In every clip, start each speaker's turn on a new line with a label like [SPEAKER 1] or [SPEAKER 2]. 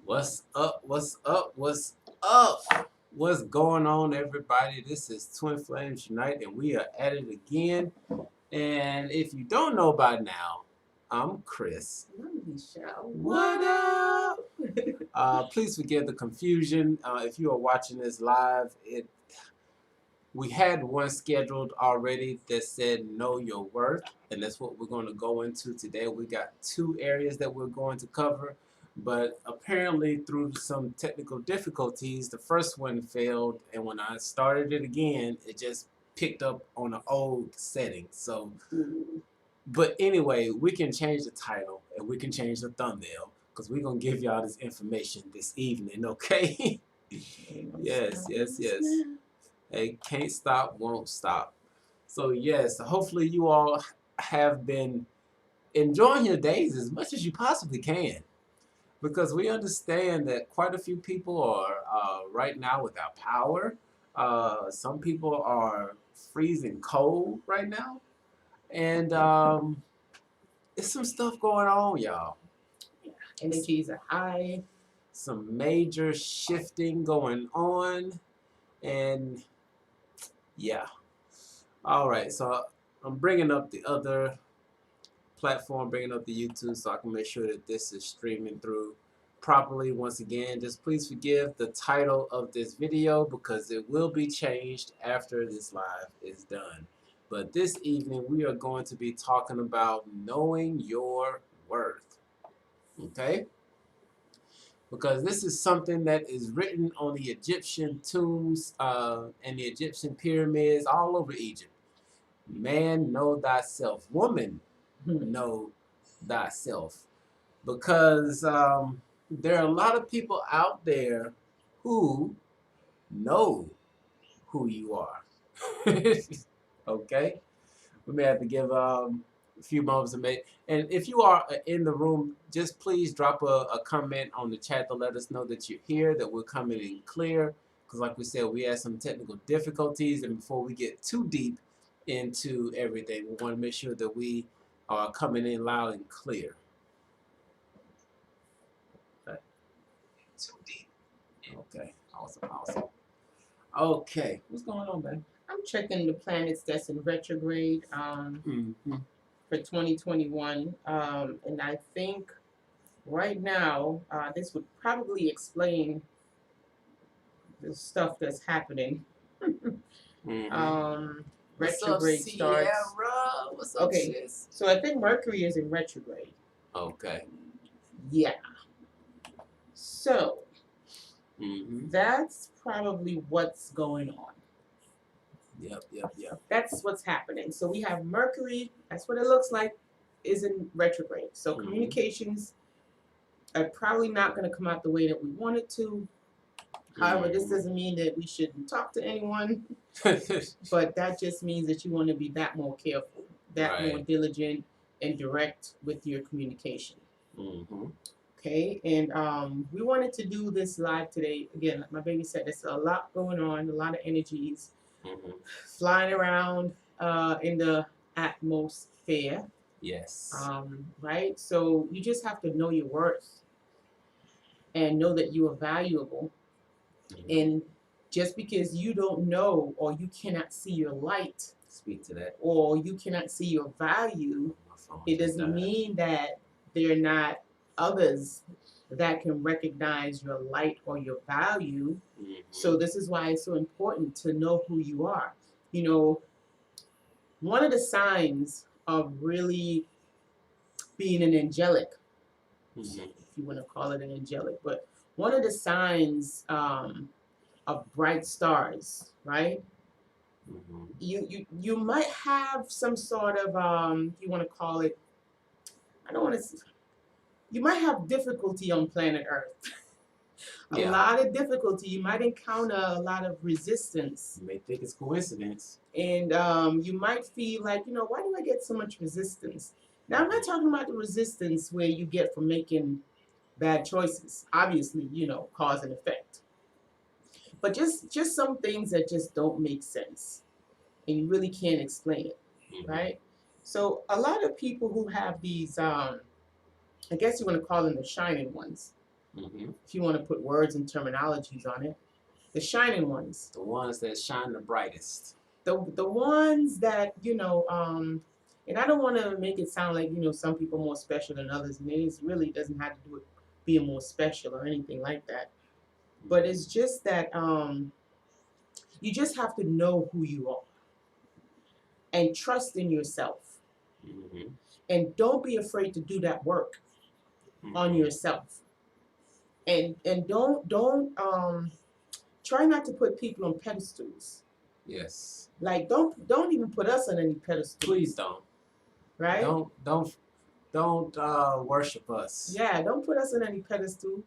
[SPEAKER 1] What's up? What's up? What's up? What's going on, everybody? This is Twin Flames Unite, and we are at it again. And if you don't know by now, I'm Chris.
[SPEAKER 2] I'm Michelle.
[SPEAKER 1] What up? Please forgive the confusion. If you are watching this live, we had one scheduled already that said know your worth, and that's what we're going to go into today. We got two areas that we're going to cover, but apparently through some technical difficulties, the first one failed, and when I started it again, it just picked up on an old setting. So, but anyway, we can change the title and we can change the thumbnail because we're going to give y'all this information this evening, okay? Yes, yes, yes. Hey, can't stop, won't stop. So yes, hopefully you all have been enjoying your days as much as you possibly can, because we understand that quite a few people are right now without power. Some people are freezing cold right now, and it's some stuff going on, y'all.
[SPEAKER 2] Energies are high.
[SPEAKER 1] Some major shifting going on, and yeah. All right, so I'm bringing up the other platform, bringing up the YouTube so I can make sure that this is streaming through properly. Once again, just please forgive the title of this video because it will be changed after this live is done. But this evening we are going to be talking about knowing your worth. Okay? Because this is something that is written on the Egyptian tombs and the Egyptian pyramids all over Egypt. Man, know thyself. Woman, know thyself. Because there are a lot of people out there who know who you are. Okay? We may have to give a few moments to make. And if you are in the room, just please drop a comment on the chat to let us know that you're here, that we're coming in clear. Because like we said, we had some technical difficulties. And before we get too deep into everything, we want to make sure that we are coming in loud and clear. Okay. Too deep. Okay. Awesome. Awesome. Okay. What's going on, babe?
[SPEAKER 2] I'm checking the planets that's in retrograde for 2021. And I think right now, this would probably explain the stuff that's happening. Retrograde starts.
[SPEAKER 1] What's up,
[SPEAKER 2] Okay,
[SPEAKER 1] sis?
[SPEAKER 2] so I think Mercury is in retrograde.
[SPEAKER 1] Okay.
[SPEAKER 2] Yeah. So that's probably what's going on.
[SPEAKER 1] Yep.
[SPEAKER 2] That's what's happening. So we have Mercury, that's what it looks like, is in retrograde. So communications are probably not going to come out the way that we want it to. However, this doesn't mean that we shouldn't talk to anyone, but that just means that you want to be that more careful, that more diligent and direct with your communication. Okay, and we wanted to do this live today. Again, like my baby said, there's a lot going on, a lot of energies flying around in the atmosphere.
[SPEAKER 1] Yes.
[SPEAKER 2] Right? So you just have to know your worth and know that you are valuable. And just because you don't know or you cannot see your light,
[SPEAKER 1] speak to that,
[SPEAKER 2] or you cannot see your value, it doesn't mean that there are not others that can recognize your light or your value. So this is why it's so important to know who you are. You know, one of the signs of really being an angelic, if you want to call it an angelic, but one of the signs of bright stars, right? You might have some sort of you want to call it, I don't want to, you might have difficulty on planet Earth. A lot of difficulty. You might encounter a lot of resistance.
[SPEAKER 1] You may think it's coincidence.
[SPEAKER 2] And you might feel like, you know, why do I get so much resistance? Now, I'm not talking about the resistance where you get from making bad choices. Obviously, you know, cause and effect. But just some things that just don't make sense. And you really can't explain it, right? So a lot of people who have these, I guess you want to call them the shining ones, if you want to put words and terminologies on it. The shining ones.
[SPEAKER 1] The ones that shine the brightest.
[SPEAKER 2] The ones that, and I don't want to make it sound like, some people are more special than others, and it really doesn't have to do with being more special or anything like that. But it's just that you just have to know who you are and trust in yourself. And don't be afraid to do that work on yourself. And don't try not to put people on pedestals.
[SPEAKER 1] Yes.
[SPEAKER 2] Like don't even put us on any pedestal.
[SPEAKER 1] Please don't.
[SPEAKER 2] Right?
[SPEAKER 1] Don't worship us.
[SPEAKER 2] Yeah, don't put us on any pedestal.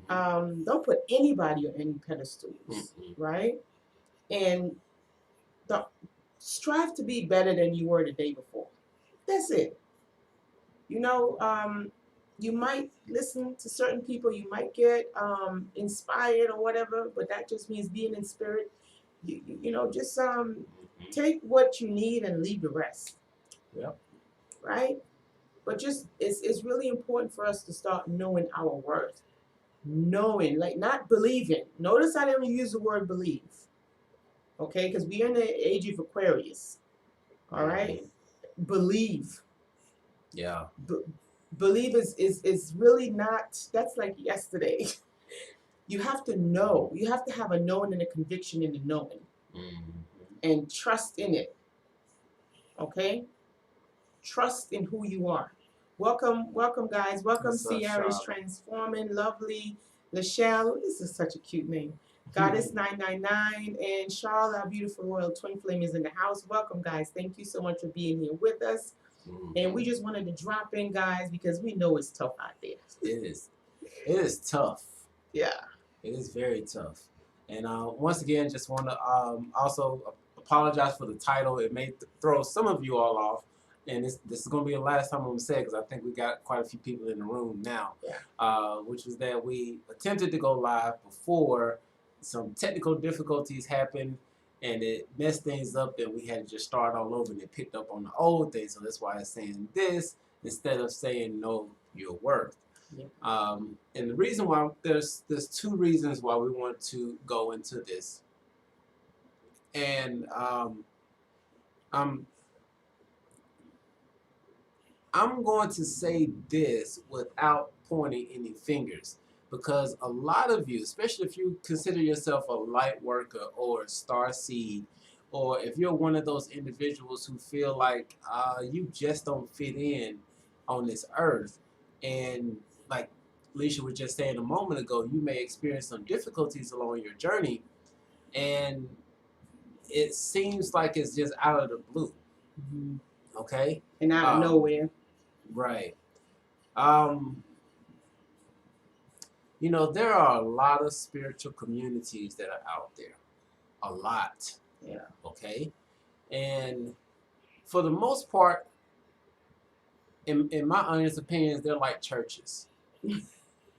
[SPEAKER 2] Don't put anybody on any pedestals. Right? And strive to be better than you were the day before. That's it. You might listen to certain people, you might get inspired or whatever, but that just means being in spirit. Just take what you need and leave the rest.
[SPEAKER 1] Yep.
[SPEAKER 2] Right? But just it's really important for us to start knowing our worth. Knowing, like not believing. Notice I didn't use the word believe. Okay? Because we're in the age of Aquarius. All right? Believe.
[SPEAKER 1] Yeah.
[SPEAKER 2] Believe is really not, that's like yesterday. You have to know. You have to have a knowing and a conviction in the knowing. And trust in it. Okay? Trust in who you are. Welcome guys. Welcome Sierra's Transforming, Lovely, Lachelle. This is such a cute name. Goddess 999 and Charles, our beautiful royal twin flame, is in the house. Welcome guys. Thank you so much for being here with us. And we just wanted to drop in, guys, because we know it's tough out there.
[SPEAKER 1] It is tough.
[SPEAKER 2] Yeah.
[SPEAKER 1] It is very tough. And once again, just want to also apologize for the title. It may throw some of you all off. And this is going to be the last time I'm going to say it, because I think we got quite a few people in the room now. Yeah. Which was that we attempted to go live before some technical difficulties happened. And it messed things up, and we had to just start all over, and it picked up on the old thing. So that's why it's saying this instead of saying know your worth. Yeah. And the reason why, there's two reasons why we want to go into this. And I'm going to say this without pointing any fingers. Because a lot of you, especially if you consider yourself a light worker or a star seed, or if you're one of those individuals who feel like you just don't fit in on this earth, and like Alicia was just saying a moment ago, you may experience some difficulties along your journey, and it seems like it's just out of the blue. Okay?
[SPEAKER 2] And out of nowhere.
[SPEAKER 1] Right. There are a lot of spiritual communities that are out there. A lot.
[SPEAKER 2] Yeah.
[SPEAKER 1] Okay? And for the most part, in my honest opinions, they're like churches.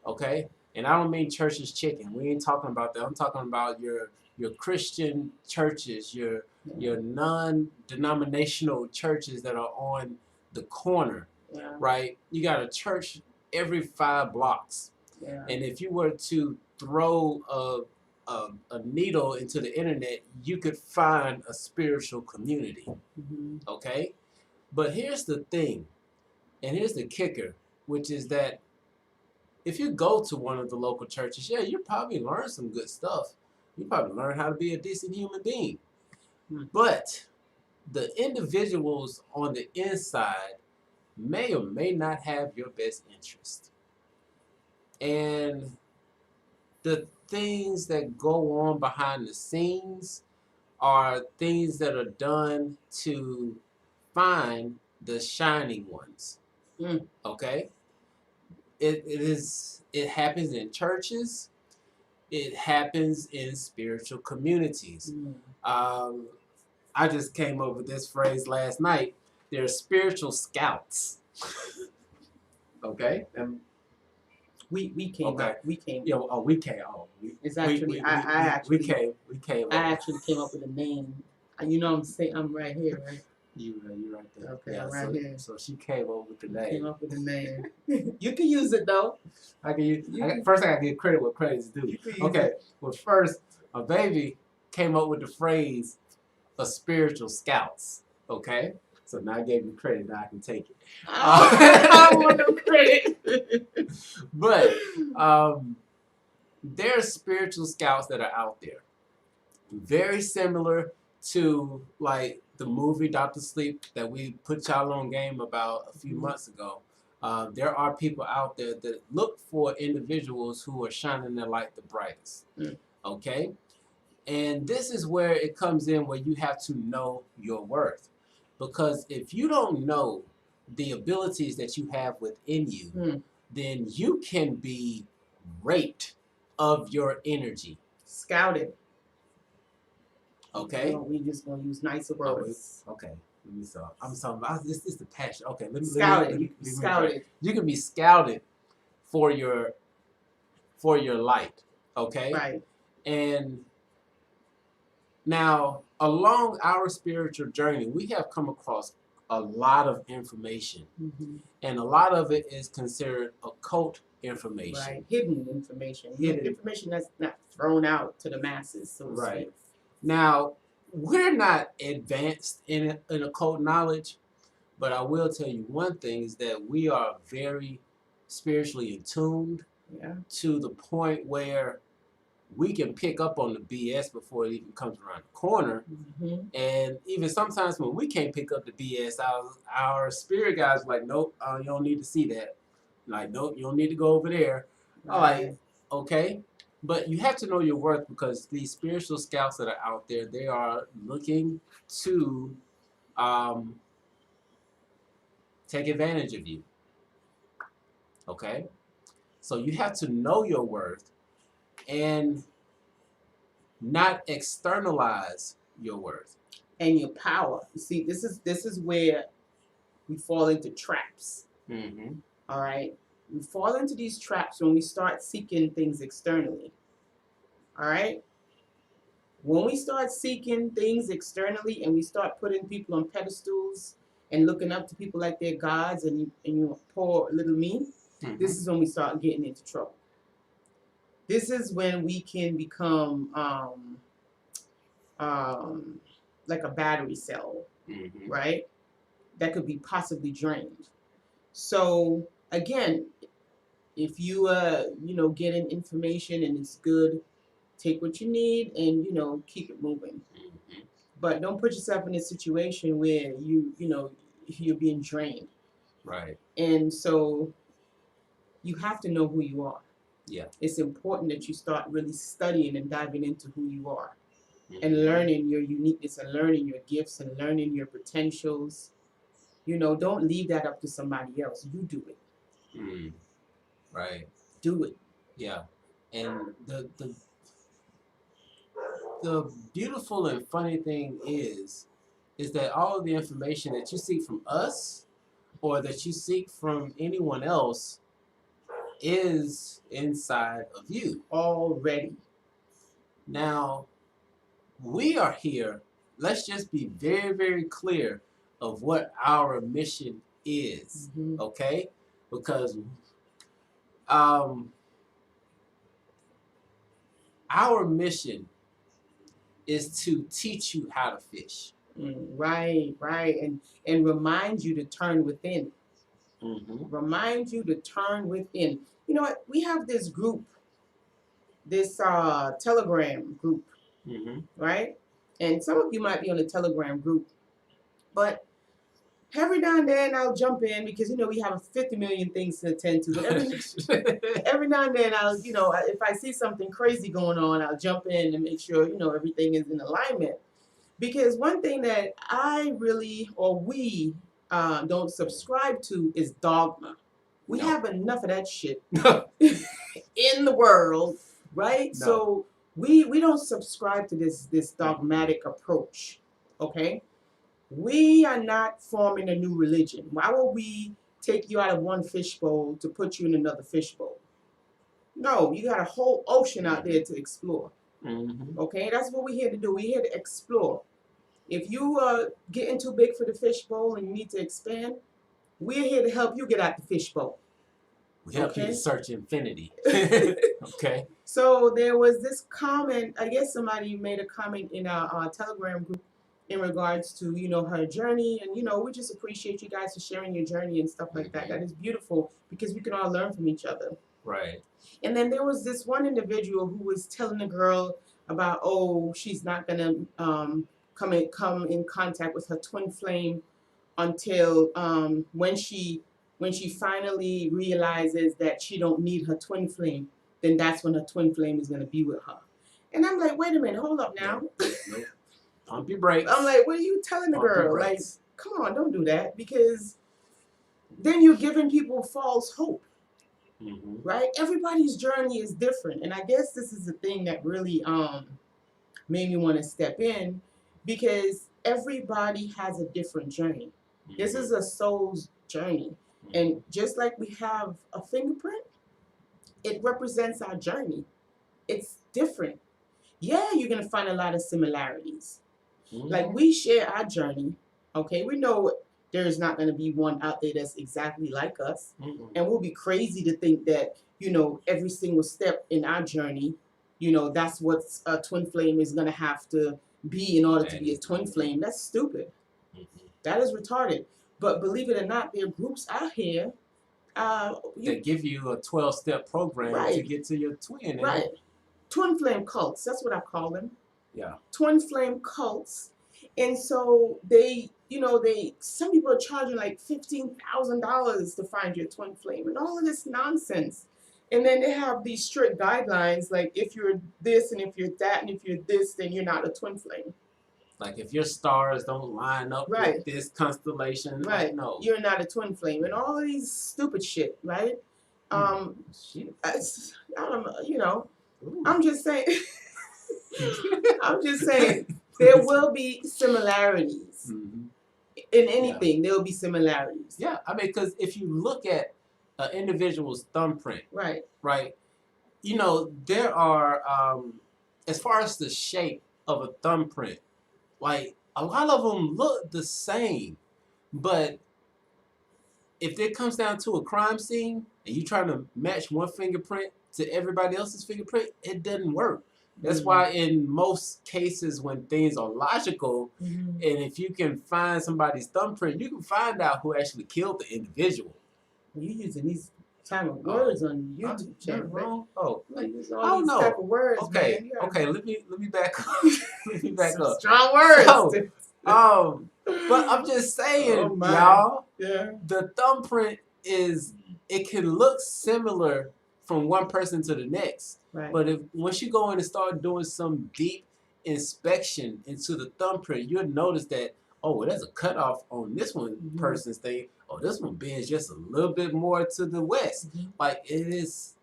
[SPEAKER 1] Okay? And I don't mean churches chicken. We ain't talking about that. I'm talking about your Christian churches, your non-denominational churches that are on the corner.
[SPEAKER 2] Yeah.
[SPEAKER 1] Right? You got a church every 5 blocks. Yeah. And if you were to throw a needle into the internet, you could find a spiritual community. Okay? But here's the thing, and here's the kicker, which is that if you go to one of the local churches, yeah, you probably learn some good stuff. You probably learn how to be a decent human being. But the individuals on the inside may or may not have your best interest. And the things that go on behind the scenes are things that are done to find the shining ones. Okay? It happens in churches. It happens in spiritual communities. I just came up with this phrase last night. They're spiritual scouts. Okay?
[SPEAKER 2] We came up. We came.
[SPEAKER 1] We came.
[SPEAKER 2] It's actually I actually
[SPEAKER 1] we came.
[SPEAKER 2] I actually came up with a name. You know I'm saying I'm right here, right?
[SPEAKER 1] You right there.
[SPEAKER 2] Okay,
[SPEAKER 1] Yeah,
[SPEAKER 2] right here.
[SPEAKER 1] so she came up with the name.
[SPEAKER 2] Came up with the name. You can use it though.
[SPEAKER 1] I can use. First, I gotta give credit where credit's due. Okay, well, first, a baby came up with the phrase "a spiritual scouts." Okay, so now I gave you credit. Now I can take it.
[SPEAKER 2] I want no credit.
[SPEAKER 1] But there are spiritual scouts that are out there, very similar to like the movie Doctor Sleep that we put y'all on game about a few months ago. There are people out there that look for individuals who are shining their light the brightest. Okay? And this is where it comes in where you have to know your worth. Because if you don't know the abilities that you have within you, then you can be raped of your energy.
[SPEAKER 2] Scouted.
[SPEAKER 1] Okay?
[SPEAKER 2] We just gonna use nicer words.
[SPEAKER 1] Okay. Let me stop. I'm talking about this is the passion. Okay, let me
[SPEAKER 2] Scouted.
[SPEAKER 1] You can be scouted for your light. Okay?
[SPEAKER 2] Right.
[SPEAKER 1] And now along our spiritual journey, we have come across a lot of information. And a lot of it is considered occult information.
[SPEAKER 2] Right. Hidden information. Information that's not thrown out to the masses, so to speak.
[SPEAKER 1] Now, we're not advanced in occult knowledge, but I will tell you one thing is that we are very spiritually attuned to the point where we can pick up on the BS before it even comes around the corner. And even sometimes when we can't pick up the BS, our spirit guys are like, nope, you don't need to see that. Like, nope, you don't need to go over there. Like, okay. But you have to know your worth because these spiritual scouts that are out there, they are looking to take advantage of you. Okay? So you have to know your worth and not externalize your worth.
[SPEAKER 2] And your power. You see, this is where we fall into traps. All right? We fall into these traps when we start seeking things externally. All right? When we start seeking things externally and we start putting people on pedestals and looking up to people like they're gods and you poor little me, this is when we start getting into trouble. This is when we can become like a battery cell, right? That could be possibly drained. So again, if you getting information and it's good, take what you need and keep it moving. But don't put yourself in a situation where you're being drained.
[SPEAKER 1] Right.
[SPEAKER 2] And so you have to know who you are.
[SPEAKER 1] Yeah.
[SPEAKER 2] It's important that you start really studying and diving into who you are and learning your uniqueness and learning your gifts and learning your potentials. Don't leave that up to somebody else. You do it.
[SPEAKER 1] Right.
[SPEAKER 2] Do it.
[SPEAKER 1] Yeah. And the beautiful and funny thing is that all of the information that you seek from us or that you seek from anyone else is inside of you
[SPEAKER 2] already.
[SPEAKER 1] Now, we are here. Let's just be very, very clear of what our mission is, okay? Because our mission is to teach you how to fish.
[SPEAKER 2] Right, and remind you to turn within. Remind you to turn within. You know what? We have this group, this Telegram group, right? And some of you might be on the Telegram group, but every now and then I'll jump in because we have 50 million things to attend to. But every now and then I'll, if I see something crazy going on, I'll jump in and make sure everything is in alignment. Because one thing that we don't subscribe to is dogma. We have enough of that shit in the world, right? No. So we don't subscribe to this dogmatic approach, okay? We are not forming a new religion. Why would we take you out of one fishbowl to put you in another fishbowl? No, you got a whole ocean out there to explore. Okay, that's what we're here to do. We're here to explore. If you are getting too big for the fishbowl and you need to expand, we're here to help you get out the fishbowl.
[SPEAKER 1] We help you to search infinity. Okay.
[SPEAKER 2] So there was this comment. I guess somebody made a comment in our Telegram group in regards to, you know, her journey, and you know, we just appreciate you guys for sharing your journey and stuff like that. That is beautiful because we can all learn from each other.
[SPEAKER 1] Right.
[SPEAKER 2] And then there was this one individual who was telling the girl about, oh, she's not gonna come in contact with her twin flame until when she finally realizes that she don't need her twin flame, then that's when her twin flame is gonna be with her. And I'm like, wait a minute, hold up now.
[SPEAKER 1] Nope. Pump your brakes.
[SPEAKER 2] I'm like, what are you telling the girl? Like, come on, don't do that, because then you're giving people false hope. Right? Everybody's journey is different. And I guess this is the thing that really made me want to step in, because everybody has a different journey. This is a soul's journey. And just like we have a fingerprint, it represents our journey. It's different. Yeah, you're going to find a lot of similarities. Like, we share our journey. Okay, we know there's not going to be one out there that's exactly like us. And we'll be crazy to think that, you know, every single step in our journey, you know, that's what a twin flame is going to have to be in order to be a twin flame. That's stupid. That is retarded. But believe it or not, there are groups out here
[SPEAKER 1] that give you a 12-step program to get to your twin.
[SPEAKER 2] Right. Twin flame cults. That's what I call them.
[SPEAKER 1] Yeah.
[SPEAKER 2] Twin flame cults. And so they, you know, some people are charging like $15,000 to find your twin flame and all of this nonsense. And then they have these strict guidelines, like if you're this and if you're that and if you're this, then you're not a twin flame.
[SPEAKER 1] Like if your stars don't line up with this constellation, like, no,
[SPEAKER 2] you're not a twin flame, and all of these stupid shit, right?
[SPEAKER 1] Shit.
[SPEAKER 2] I don't know, you know. I'm just saying. I'm just saying. There will be similarities in anything. There will be similarities.
[SPEAKER 1] Yeah, I mean, because if you look at an individual's thumbprint, right, you know, there are, as far as the shape of a thumbprint, like a lot of them look the same, but if it comes down to a crime scene and you trying to match one fingerprint to everybody else's fingerprint, it doesn't work. That's why in most cases when things are logical, and if you can find somebody's thumbprint, you can find out who actually killed the individual.
[SPEAKER 2] You're using these type of words on YouTube channel.
[SPEAKER 1] Wrong. Oh,
[SPEAKER 2] all these type of words.
[SPEAKER 1] Okay,
[SPEAKER 2] man.
[SPEAKER 1] okay. Let me back up. Let me back up.
[SPEAKER 2] Strong words.
[SPEAKER 1] So, but I'm just saying, y'all. Yeah. The thumbprint it can look similar from one person to the next. Right. But once you go in and start doing some deep inspection into the thumbprint, you'll notice that, oh, well, there's a cutoff on this one person's thing. Oh, this one bends just a little bit more to the west. Like it is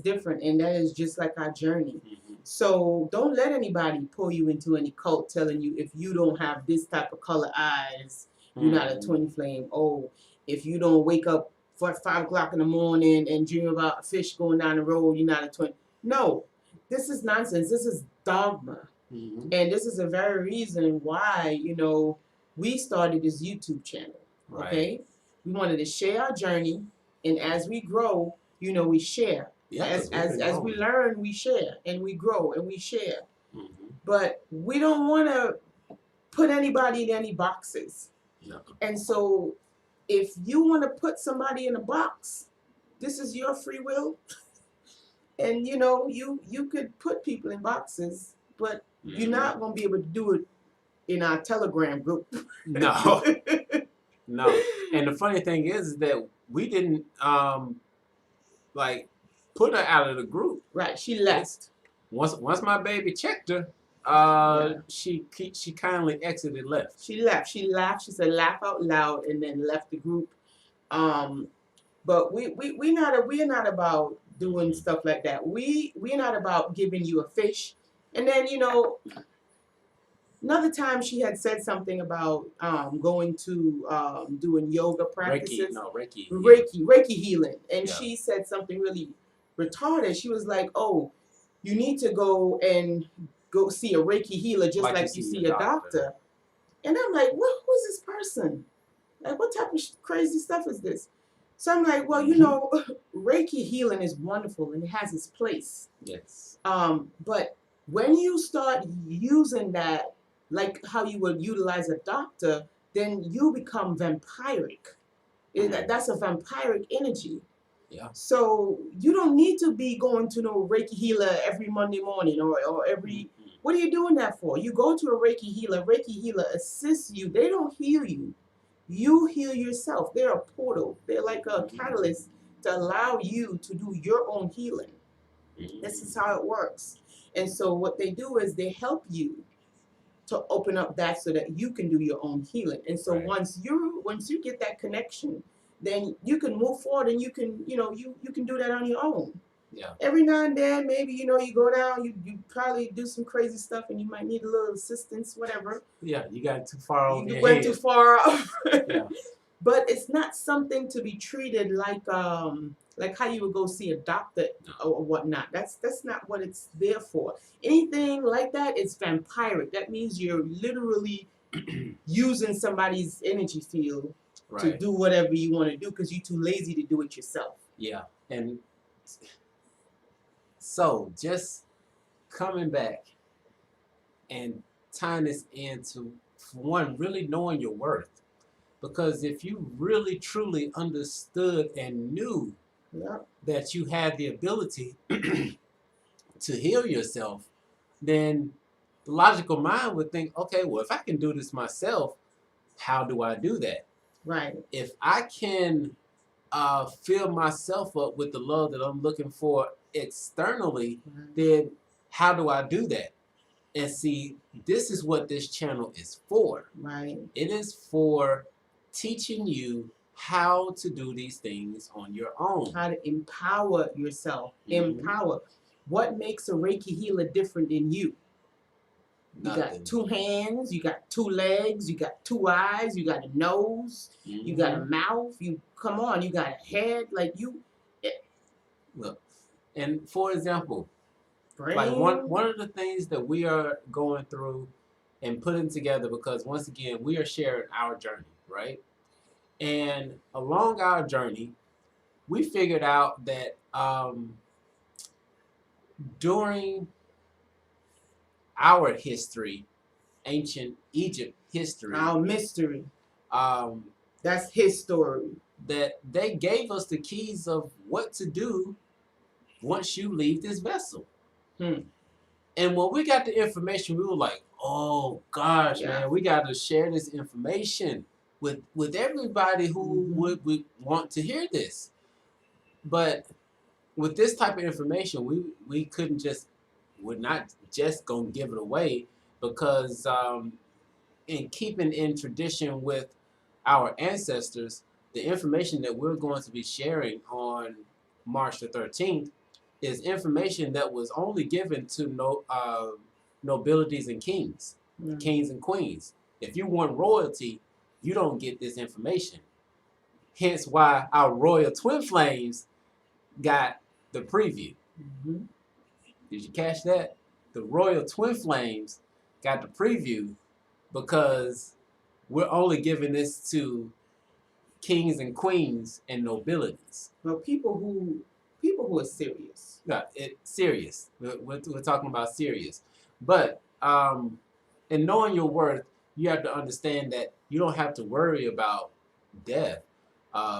[SPEAKER 2] different, and that is just like our journey. So don't let anybody pull you into any cult telling you if you don't have this type of color eyes, you're not a twin flame. Oh, if you don't wake up for 5 o'clock in the morning and dream about a fish going down the road, you're not a twin. No, this is nonsense. This is dogma. And this is the very reason why, you know, we started this YouTube channel. Okay? We wanted to share our journey, and as we grow, you know, we share. Yeah, as we learn, we share, and we grow, and we share. But we don't want to put anybody in any boxes. And so if you want to put somebody in a box, this is your free will. And, you know, you could put people in boxes, but you're not going to be able to do it in our Telegram group.
[SPEAKER 1] No. No. And the funny thing is that we didn't, put her out of the group.
[SPEAKER 2] Right. She left.
[SPEAKER 1] Once my baby checked her, she kindly exited, left.
[SPEAKER 2] She left. She laughed. She said, laugh out loud, and then left the group. But we're not about doing stuff like that. We're not about giving you a fish. And then, you know, another time she had said something about going to doing yoga practices. Reiki healing. And she said something really retarded. She was like, oh, you need to go see a Reiki healer just like you see a doctor. And I'm like, who is this person? Like, what type of crazy stuff is this? So I'm like, well, Reiki healing is wonderful and it has its place.
[SPEAKER 1] Yes.
[SPEAKER 2] But when you start using that, like how you would utilize a doctor, then you become vampiric. That's a vampiric energy.
[SPEAKER 1] Yeah.
[SPEAKER 2] So you don't need to be going to no Reiki healer every Monday morning or every. What are you doing that for? You go to a Reiki healer. Reiki healer assists you. They don't heal you. You heal yourself. They're a portal. They're like a catalyst to allow you to do your own healing. This is how it works. And so what they do is they help you to open up that so that you can do your own healing. And so once you get that connection, then you can move forward and you can do that on your own.
[SPEAKER 1] Yeah.
[SPEAKER 2] Every now and then, maybe you go down, you probably do some crazy stuff, and you might need a little assistance, whatever.
[SPEAKER 1] Yeah, you got too far over.
[SPEAKER 2] You went too far off.
[SPEAKER 1] Yeah.
[SPEAKER 2] But it's not something to be treated like how you would go see a doctor or whatnot. That's not what it's there for. Anything like that is vampiric. That means you're literally using somebody's energy field to do whatever you want to do because you're too lazy to do it yourself.
[SPEAKER 1] Yeah, and so just coming back and tying this into, for one, really knowing your worth. Because if you really truly understood and knew that you had the ability to heal yourself, then the logical mind would think, okay, well, if I can do this myself, how do I do that?
[SPEAKER 2] Right.
[SPEAKER 1] If I can fill myself up with the love that I'm looking for externally, then how do I do that? And see, this is what this channel is for.
[SPEAKER 2] Right.
[SPEAKER 1] It is for teaching you how to do these things on your own.
[SPEAKER 2] How to empower yourself. Empower. What makes a Reiki healer different than you?
[SPEAKER 1] Nothing.
[SPEAKER 2] You got 2 hands, you got 2 legs, you got 2 eyes, you got a nose, you got a mouth, you got a head, like you.
[SPEAKER 1] Look, and for example,
[SPEAKER 2] brain.
[SPEAKER 1] Like one of the things that we are going through and putting together, because once again, we are sharing our journey, right? And along our journey, we figured out that during our history, ancient Egypt history,
[SPEAKER 2] our mystery, that's his story,
[SPEAKER 1] that they gave us the keys of what to do once you leave this vessel. And when we got the information, we were like, oh gosh, man, we got to share this information with everybody who would want to hear this. But with this type of information, we're not just going to give it away, because in keeping in tradition with our ancestors, the information that we're going to be sharing on March the 13th is information that was only given to nobilities and kings, kings and queens. If you want royalty, you don't get this information. Hence why our royal twin flames got the preview. Did you catch that? The royal twin flames got the preview because we're only giving this to kings and queens and nobilities.
[SPEAKER 2] Well, people who are serious.
[SPEAKER 1] Yeah, serious. We're talking about serious. But in knowing your worth, you have to understand that you don't have to worry about death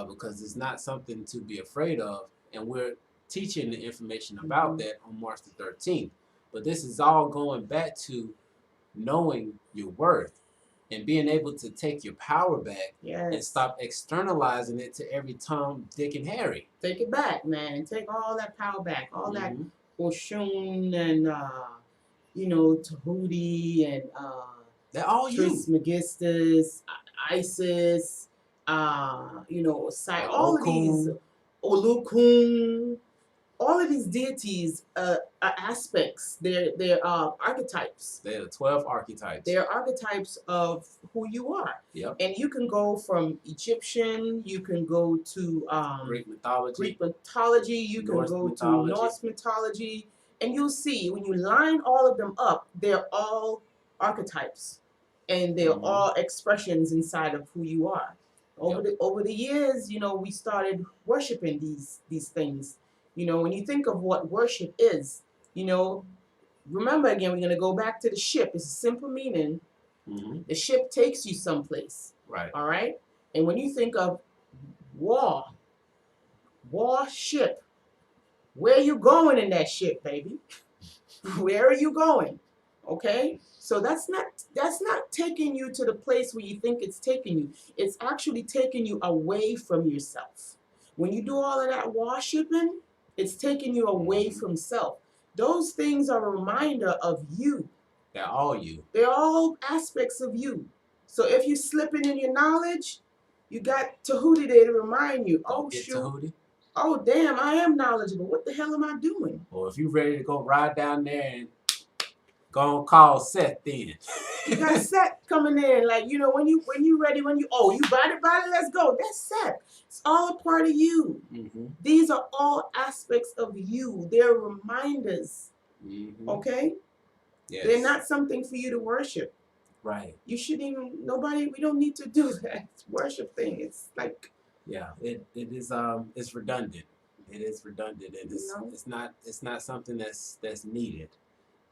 [SPEAKER 1] because it's not something to be afraid of. And we're teaching the information about that on March the 13th. But this is all going back to knowing your worth and being able to take your power back and stop externalizing it to every Tom, Dick, and Harry.
[SPEAKER 2] Take it back, man. Take all that power back. All that Oshun and, Tahuti and
[SPEAKER 1] they're all
[SPEAKER 2] Trismegistus, Isis, all of these, Olokun, all of these deities are aspects. They're archetypes.
[SPEAKER 1] They're 12 archetypes.
[SPEAKER 2] They're archetypes of who you are.
[SPEAKER 1] Yep.
[SPEAKER 2] And you can go from Egyptian, you can go to
[SPEAKER 1] Greek mythology,
[SPEAKER 2] you can go to Norse mythology, and you'll see when you line all of them up, they're all archetypes. and they're all expressions inside of who you are. Over the years, we started worshiping these things. When you think of what worship is, remember again, we're gonna go back to the ship. It's a simple meaning. The ship takes you someplace.
[SPEAKER 1] Right.
[SPEAKER 2] All right. And when you think of ship, where are you going in that ship, baby? Where are you going? Okay? So that's not taking you to the place where you think it's taking you. It's actually taking you away from yourself. When you do all of that worshiping, it's taking you away from self. Those things are a reminder of you.
[SPEAKER 1] They're all you.
[SPEAKER 2] They're all aspects of you. So if you're slipping in your knowledge, you got Tahuti there to remind you. Oh, shoot.
[SPEAKER 1] Tahuti.
[SPEAKER 2] Oh, damn, I am knowledgeable. What the hell am I doing?
[SPEAKER 1] Well, if you're ready to go ride down there and go and call Seth then.
[SPEAKER 2] You got Seth coming in. Like, when you ready, you body, let's go. That's Seth. It's all a part of you. These are all aspects of you. They're reminders. Okay? Yes. They're not something for you to worship.
[SPEAKER 1] Right.
[SPEAKER 2] You shouldn't even, we don't need to do that worship thing. It's like.
[SPEAKER 1] Yeah, it is, it's redundant. It is redundant. It's not something that's needed.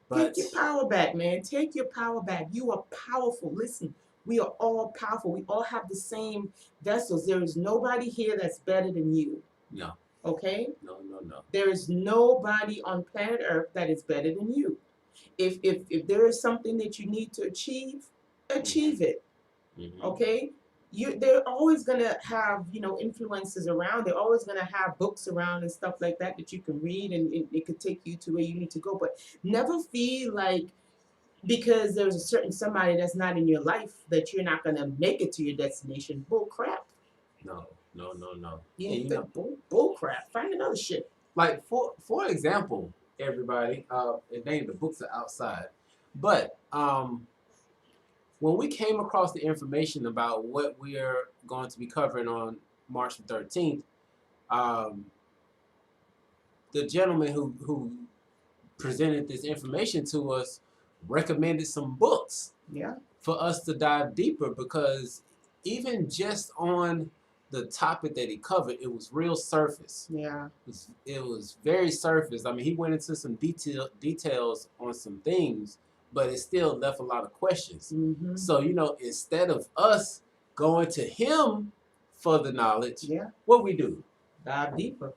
[SPEAKER 1] But
[SPEAKER 2] take your power back, man. Take your power back. You are powerful. Listen, we are all powerful. We all have the same vessels. There is nobody here that's better than you.
[SPEAKER 1] No.
[SPEAKER 2] Okay?
[SPEAKER 1] No.
[SPEAKER 2] There is nobody on planet Earth that is better than you. If there is something that you need to achieve it. Okay? They're always gonna have influences around. They're always gonna have books around and stuff like that you can read, and it could take you to where you need to go. But never feel like because there's a certain somebody that's not in your life that you're not gonna make it to your destination. Bull crap.
[SPEAKER 1] No.
[SPEAKER 2] Yeah, bull crap. Find another shit.
[SPEAKER 1] Like for example, everybody, the books are outside, but when we came across the information about what we are going to be covering on March the 13th, the gentleman who presented this information to us recommended some books for us to dive deeper, because even just on the topic that he covered, it was real surface.
[SPEAKER 2] Yeah.
[SPEAKER 1] It was very surface. I mean, he went into some details on some things, but it still left a lot of questions. So, instead of us going to him for the knowledge, what we do?
[SPEAKER 2] Dive deeper.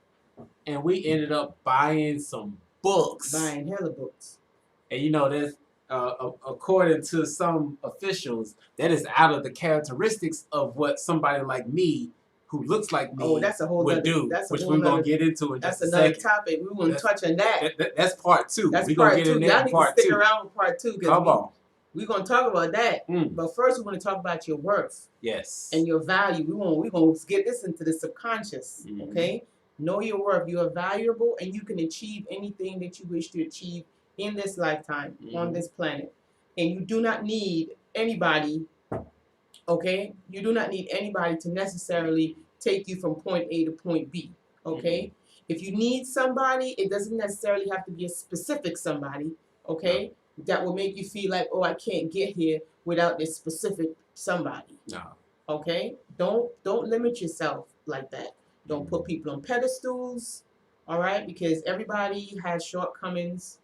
[SPEAKER 1] And we ended up buying some books.
[SPEAKER 2] Buying hella books.
[SPEAKER 1] And that's according to some officials, that is out of the characteristics of what somebody like me, who looks like me, would do, which we're going to get into in just a second.
[SPEAKER 2] That's another topic. We want to touch on that.
[SPEAKER 1] That's part 2.
[SPEAKER 2] That's
[SPEAKER 1] we're
[SPEAKER 2] part
[SPEAKER 1] gonna
[SPEAKER 2] 2.
[SPEAKER 1] Get in
[SPEAKER 2] Y'all need
[SPEAKER 1] part
[SPEAKER 2] to stick
[SPEAKER 1] 2.
[SPEAKER 2] around with part 2.
[SPEAKER 1] Come on.
[SPEAKER 2] We're going to talk about that. But first, we want to talk about your worth.
[SPEAKER 1] Yes.
[SPEAKER 2] And your value. We're going to get this into the subconscious. Okay? Know your worth. You are valuable, and you can achieve anything that you wish to achieve in this lifetime, on this planet. And you do not need anybody, okay? You do not need anybody to necessarily take you from point A to point B, okay? If you need somebody, it doesn't necessarily have to be a specific somebody, okay? That will make you feel like, oh, I can't get here without this specific somebody.
[SPEAKER 1] No.
[SPEAKER 2] Okay? Don't limit yourself like that. Don't put people on pedestals, all right? Because everybody has shortcomings,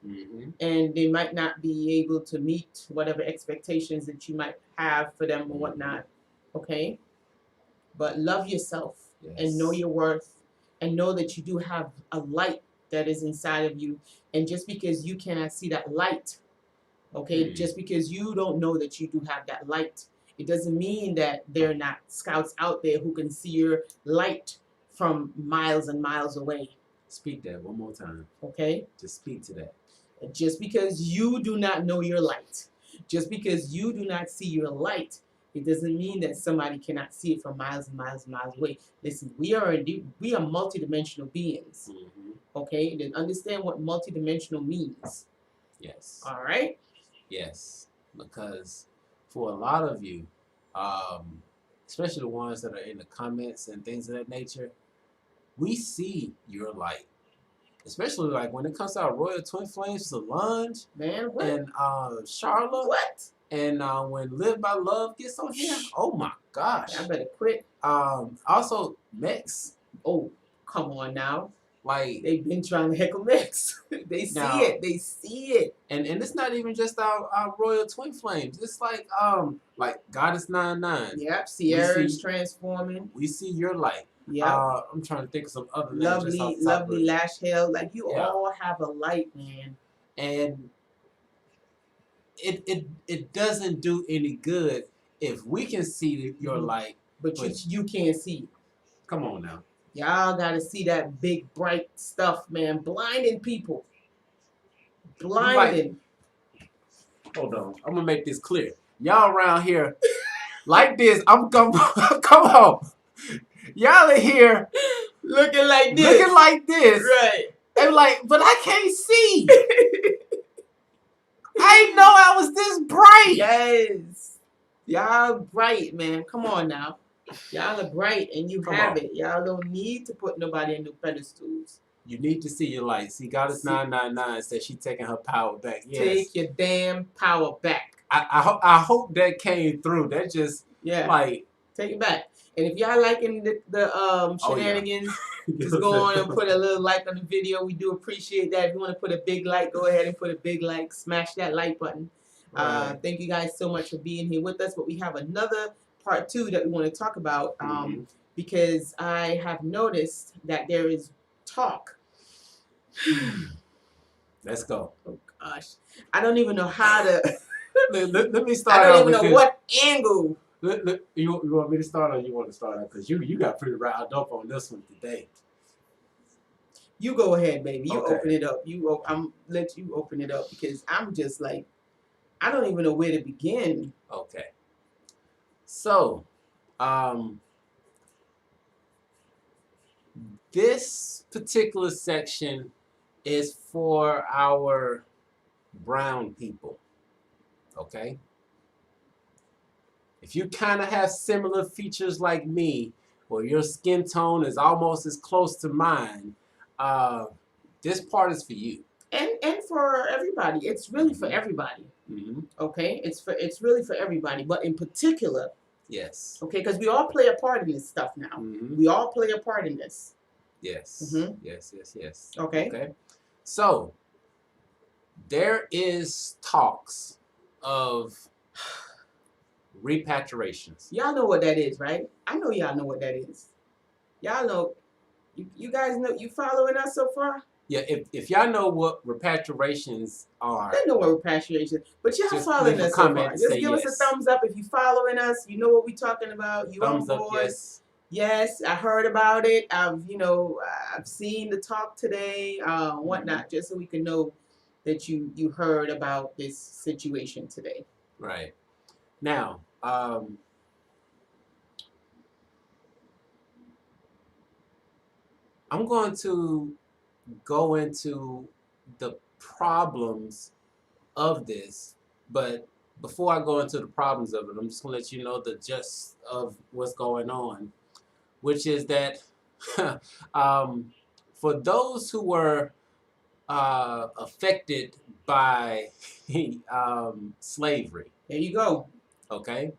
[SPEAKER 2] and they might not be able to meet whatever expectations that you might have for them or whatnot, okay? But love yourself and know your worth, and know that you do have a light that is inside of you. And just because you cannot see that light, okay, just because you don't know that you do have that light, it doesn't mean that there are not scouts out there who can see your light from miles and miles away.
[SPEAKER 1] Speak that one more time.
[SPEAKER 2] Okay?
[SPEAKER 1] Just speak to that.
[SPEAKER 2] Just because you do not know your light, just because you do not see your light, it doesn't mean that somebody cannot see it from miles and miles and miles away. Listen, we are multidimensional beings. Okay? Then understand what multidimensional means.
[SPEAKER 1] Yes.
[SPEAKER 2] All right?
[SPEAKER 1] Yes. Because for a lot of you, especially the ones that are in the comments and things of that nature, we see your light. Especially like when it comes to our Royal Twin Flame, Solange,
[SPEAKER 2] man, what?
[SPEAKER 1] And Charlotte.
[SPEAKER 2] What?
[SPEAKER 1] And when Live by Love gets on here, oh my gosh.
[SPEAKER 2] I better quit.
[SPEAKER 1] Also, Mex.
[SPEAKER 2] Oh, come on now.
[SPEAKER 1] Like,
[SPEAKER 2] they've been trying to heckle Mex. They see it. They see it.
[SPEAKER 1] And it's not even just our Royal Twin Flames. It's like Goddess 99.
[SPEAKER 2] Yep, Sierra's transforming.
[SPEAKER 1] We see your light.
[SPEAKER 2] Yeah.
[SPEAKER 1] I'm trying to think of some other names.
[SPEAKER 2] Lovely Lash Hill. Like, you all have a light, man.
[SPEAKER 1] And it doesn't do any good if we can see your light,
[SPEAKER 2] but you can't see it.
[SPEAKER 1] Come on now.
[SPEAKER 2] Y'all gotta see that big bright stuff, man. Blinding people. Blinding.
[SPEAKER 1] Hold on. I'm gonna make this clear. Y'all around here like this. I'm come on. Y'all are here
[SPEAKER 2] looking like this.
[SPEAKER 1] Right. And like, but I can't see. I didn't know I was this bright.
[SPEAKER 2] Yes. Y'all bright, man. Come on now. Y'all are bright and you have it. Y'all don't need to put nobody in no pedestals.
[SPEAKER 1] You need to see your light. See, Goddess 999 says she's taking her power back. Yes.
[SPEAKER 2] Take your damn power back.
[SPEAKER 1] I hope that came through. That just like
[SPEAKER 2] take it back. And if y'all liking the shenanigans, just go on and put a little like on the video. We do appreciate that. If you want to put a big like, go ahead and put a big like. Smash that like button. Right. Thank you guys so much for being here with us. But we have another part 2 that we want to talk about because I have noticed that there is talk.
[SPEAKER 1] Let's go.
[SPEAKER 2] Oh gosh, I don't even know how to.
[SPEAKER 1] let me start.
[SPEAKER 2] I don't even know what angle.
[SPEAKER 1] You want me to start or you want to start out? Because you got pretty riled up on this one today.
[SPEAKER 2] You go ahead, baby. You open it up. I'm let you open it up because I'm just like, I don't even know where to begin.
[SPEAKER 1] Okay. So, this particular section is for our brown people. Okay? If you kind of have similar features like me, or your skin tone is almost as close to mine, this part is for you.
[SPEAKER 2] And for everybody. It's really for everybody. Okay? It's really for everybody. But in particular,
[SPEAKER 1] yes.
[SPEAKER 2] Okay, because we all play a part in this stuff now. We all play a part in this.
[SPEAKER 1] Yes. Yes.
[SPEAKER 2] Okay.
[SPEAKER 1] Okay. So there is talks of repatriations.
[SPEAKER 2] Y'all know what that is, right? I know y'all know what that is. Y'all know. You guys know. You following us so far?
[SPEAKER 1] Yeah. If y'all know what repatriations are,
[SPEAKER 2] they know what repatriations. But y'all following us so far. Just give us a thumbs up if you following us. You know what we talking about. You
[SPEAKER 1] thumbs
[SPEAKER 2] on board?
[SPEAKER 1] Up, yes.
[SPEAKER 2] Yes, I heard about it. I've seen the talk today, whatnot, just so we can know that you heard about this situation today.
[SPEAKER 1] Right. Now, I'm going to go into the problems of this, but before I go into the problems of it, I'm just going to let you know the gist of what's going on, which is that for those who were affected by slavery.
[SPEAKER 2] There you go.
[SPEAKER 1] Okay.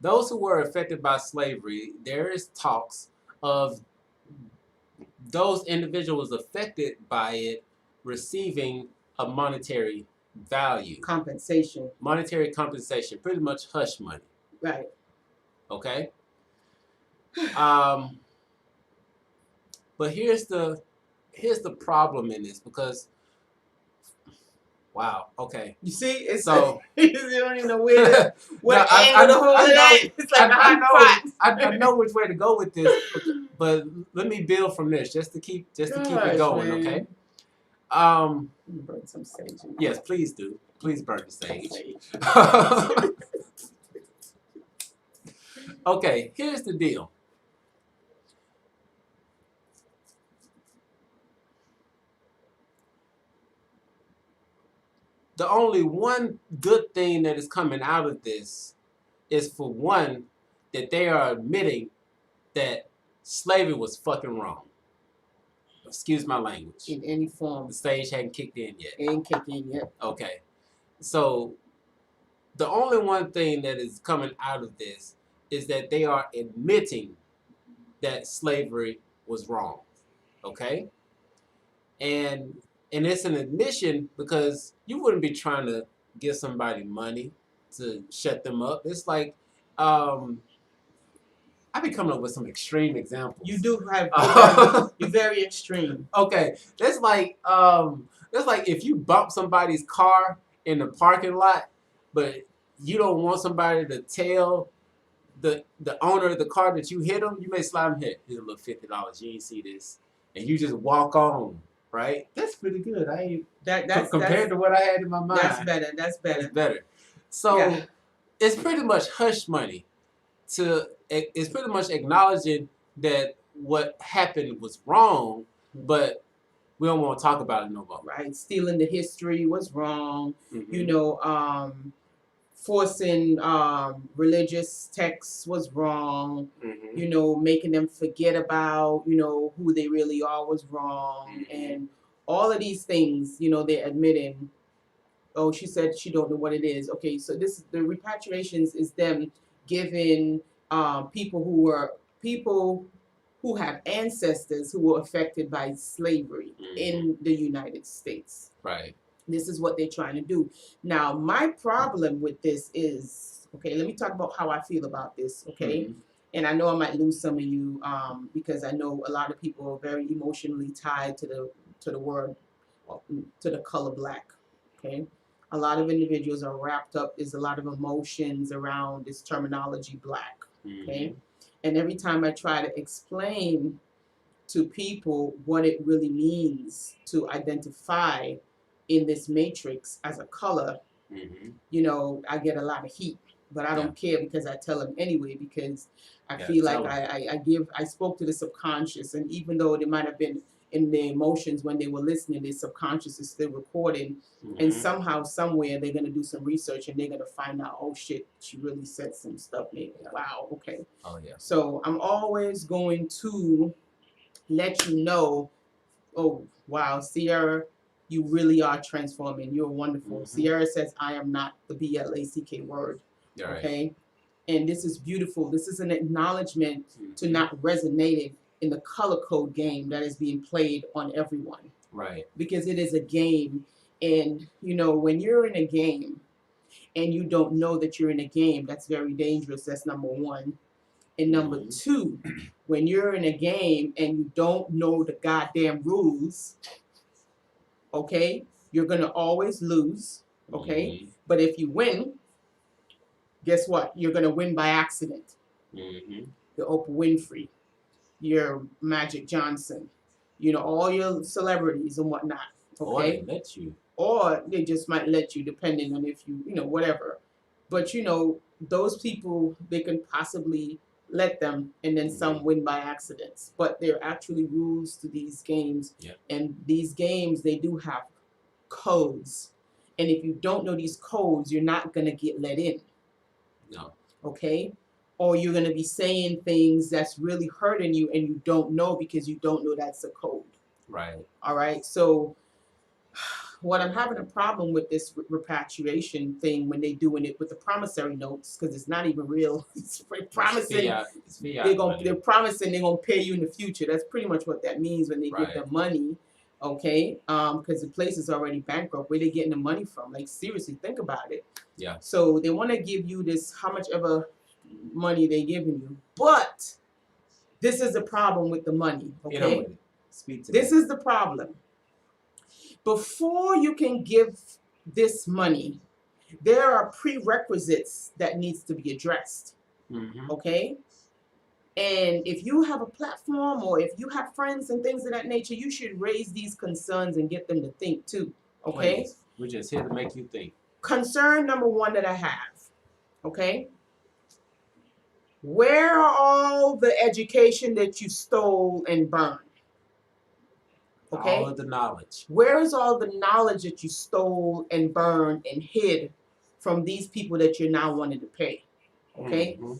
[SPEAKER 1] Those who were affected by slavery, there is talks of those individuals affected by it receiving a monetary value.
[SPEAKER 2] Compensation.
[SPEAKER 1] Monetary compensation. Pretty much hush money.
[SPEAKER 2] Right.
[SPEAKER 1] Okay. But here's the problem in this, because wow, okay.
[SPEAKER 2] You see, it's
[SPEAKER 1] so
[SPEAKER 2] you don't even know where what angle to hold it at. It's like a hot pot.
[SPEAKER 1] I know which way to go with this, but let me build from this just to keep it going, man. Okay?
[SPEAKER 2] Burn some sage.
[SPEAKER 1] Yes, please do. Please burn the sage. Okay, here's the deal. The only one good thing that is coming out of this is, for one, that they are admitting that slavery was fucking wrong. Excuse my language.
[SPEAKER 2] In any form.
[SPEAKER 1] The stage hadn't kicked in yet.
[SPEAKER 2] It ain't kicked in yet.
[SPEAKER 1] Okay. So the only one thing that is coming out of this is that they are admitting that slavery was wrong. Okay? And it's an admission because you wouldn't be trying to give somebody money to shut them up. It's like I be coming up with some extreme examples.
[SPEAKER 2] You do have you're very extreme.
[SPEAKER 1] Okay, that's like if you bump somebody's car in the parking lot, but you don't want somebody to tell the owner of the car that you hit them. You may slide them, here's a little $50. You ain't see this, and you just walk on. Right? That's pretty good. I ain't compared to what I had in my mind.
[SPEAKER 2] That's better. That's better.
[SPEAKER 1] That's better. So it's pretty much hush money. It's pretty much acknowledging that what happened was wrong, but we don't want to talk about it no more.
[SPEAKER 2] Right. Stealing the history was wrong. Mm-hmm. You know, forcing religious texts was wrong. Mm-hmm. You know, making them forget about, you know, who they really are was wrong. Mm-hmm. And all of these things, you know, they're admitting, oh, she said she don't know what it is. Okay, so the repatriations is them giving people who have ancestors who were affected by slavery in the United States.
[SPEAKER 1] Right.
[SPEAKER 2] This is what they're trying to do. Now, my problem with this is, okay, let me talk about how I feel about this, okay? Mm-hmm. And I know I might lose some of you because I know a lot of people are very emotionally tied to the word, to the color black, okay? A lot of individuals are wrapped up. There's a lot of emotions around this terminology black, okay? Mm-hmm. And every time I try to explain to people what it really means to identify in this matrix as a color, mm-hmm. you know, I get a lot of heat. But I don't care because I tell them anyway because I feel like I spoke to the subconscious, and even though they might have been in their emotions when they were listening, their subconscious is still recording, mm-hmm. and somehow, somewhere, they're gonna do some research and they're gonna find out, oh shit, she really said some stuff. Maybe wow, okay.
[SPEAKER 1] Oh yeah.
[SPEAKER 2] So I'm always going to let you know, oh wow, Sierra, you really are transforming. You're wonderful. Mm-hmm. Sierra says, I am not the BLACK word. Okay, right. And this is beautiful. This is an acknowledgement to not resonating in the color code game that is being played on everyone.
[SPEAKER 1] Right.
[SPEAKER 2] Because it is a game, and you know when you're in a game and you don't know that you're in a game, that's very dangerous. That's number one. And number two, when you're in a game and you don't know the goddamn rules, okay, you're gonna always lose. Okay, but if you win, guess what? You're going to win by accident. Mm-hmm. You're Oprah Winfrey. You're Magic Johnson. You know, all your celebrities and whatnot. Okay?
[SPEAKER 1] Or they let you.
[SPEAKER 2] Or they just might let you, depending on if you, you know, whatever. But, you know, those people, they can possibly let them, and then some win by accidents. But there are actually rules to these games.
[SPEAKER 1] Yeah.
[SPEAKER 2] And these games, they do have codes. And if you don't know these codes, you're not going to get let in.
[SPEAKER 1] No.
[SPEAKER 2] Okay? Or you're going to be saying things that's really hurting you and you don't know because you don't know that's a code.
[SPEAKER 1] Right.
[SPEAKER 2] All right? So what I'm having a problem with this repatriation thing when they're doing it with the promissory notes, because it's not even real. It's promising.
[SPEAKER 1] It's fiat
[SPEAKER 2] they're promising they're going to pay you in the future. That's pretty much what that means when they give the money. Okay, because the place is already bankrupt. Where they getting the money from? Like seriously, think about it.
[SPEAKER 1] Yeah.
[SPEAKER 2] So they want to give you this, how much ever money they giving you, but this is the problem with the money. Okay,
[SPEAKER 1] speak to
[SPEAKER 2] this is the problem. Before you can give this money, there are prerequisites that needs to be addressed. Mm-hmm. Okay. And if you have a platform or if you have friends and things of that nature, you should raise these concerns and get them to think too. Okay?
[SPEAKER 1] Please. We're just here to make you think.
[SPEAKER 2] Concern number one that I have, okay? Where are all the education that you stole and burned? Okay?
[SPEAKER 1] All of the knowledge.
[SPEAKER 2] Where is all the knowledge that you stole and burned and hid from these people that you're now wanting to pay? Okay? Mm-hmm.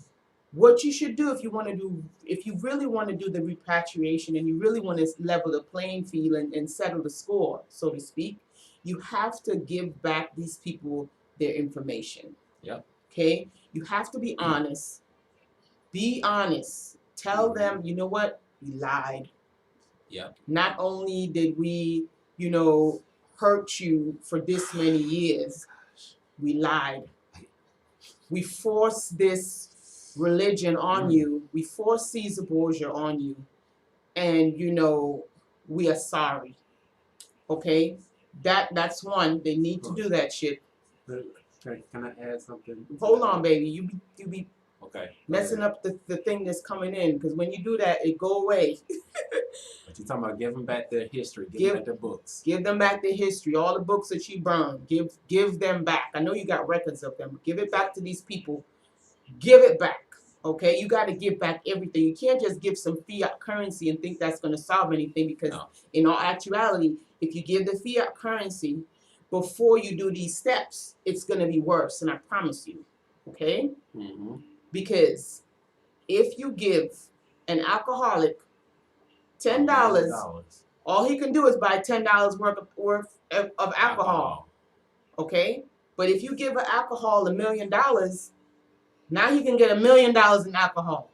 [SPEAKER 2] What you should do if you really want to do the repatriation and you really want to level the playing field and settle the score, so to speak, you have to give back these people their information.
[SPEAKER 1] Yep.
[SPEAKER 2] Okay? You have to be honest. Be honest. Tell them, you know what? We lied.
[SPEAKER 1] Yep.
[SPEAKER 2] Not only did we, you know, hurt you for this many years, we lied. We forced this religion on you. We forced Caesar Borgia on you. And, you know, we are sorry. Okay? That's one. They need to do that shit.
[SPEAKER 1] Can I add something?
[SPEAKER 2] Hold on, baby. You be
[SPEAKER 1] okay.
[SPEAKER 2] messing up the thing that's coming in, because when you do that, it go away.
[SPEAKER 1] But you're talking about give them back their history, give them back their books.
[SPEAKER 2] Give them back their history, all the books that you burned. Give them back. I know you got records of them. Give it back to these people. Give it back. Okay, you got to give back everything. You can't just give some fiat currency and think that's going to solve anything, because in all actuality, if you give the fiat currency before you do these steps, it's going to be worse, and I promise you. Okay?
[SPEAKER 1] Mm-hmm.
[SPEAKER 2] Because if you give an alcoholic $10, all he can do is buy $10 worth of alcohol. Okay? But if you give an alcohol $1 million, now he can get $1 million in alcohol.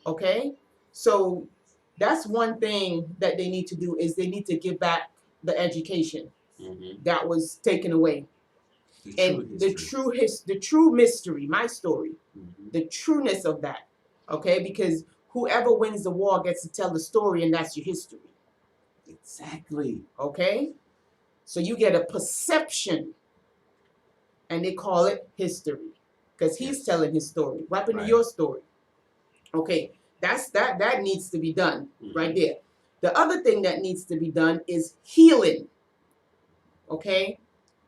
[SPEAKER 2] Okay? So that's one thing that they need to do, is they need to give back the education that was taken away. The true mystery, my story, the trueness of that. Okay? Because whoever wins the war gets to tell the story, and that's your history.
[SPEAKER 1] Exactly.
[SPEAKER 2] Okay? So you get a perception, and they call it history, because he's telling his story. What happened to your story? Okay, that needs to be done right there. The other thing that needs to be done is healing. Okay?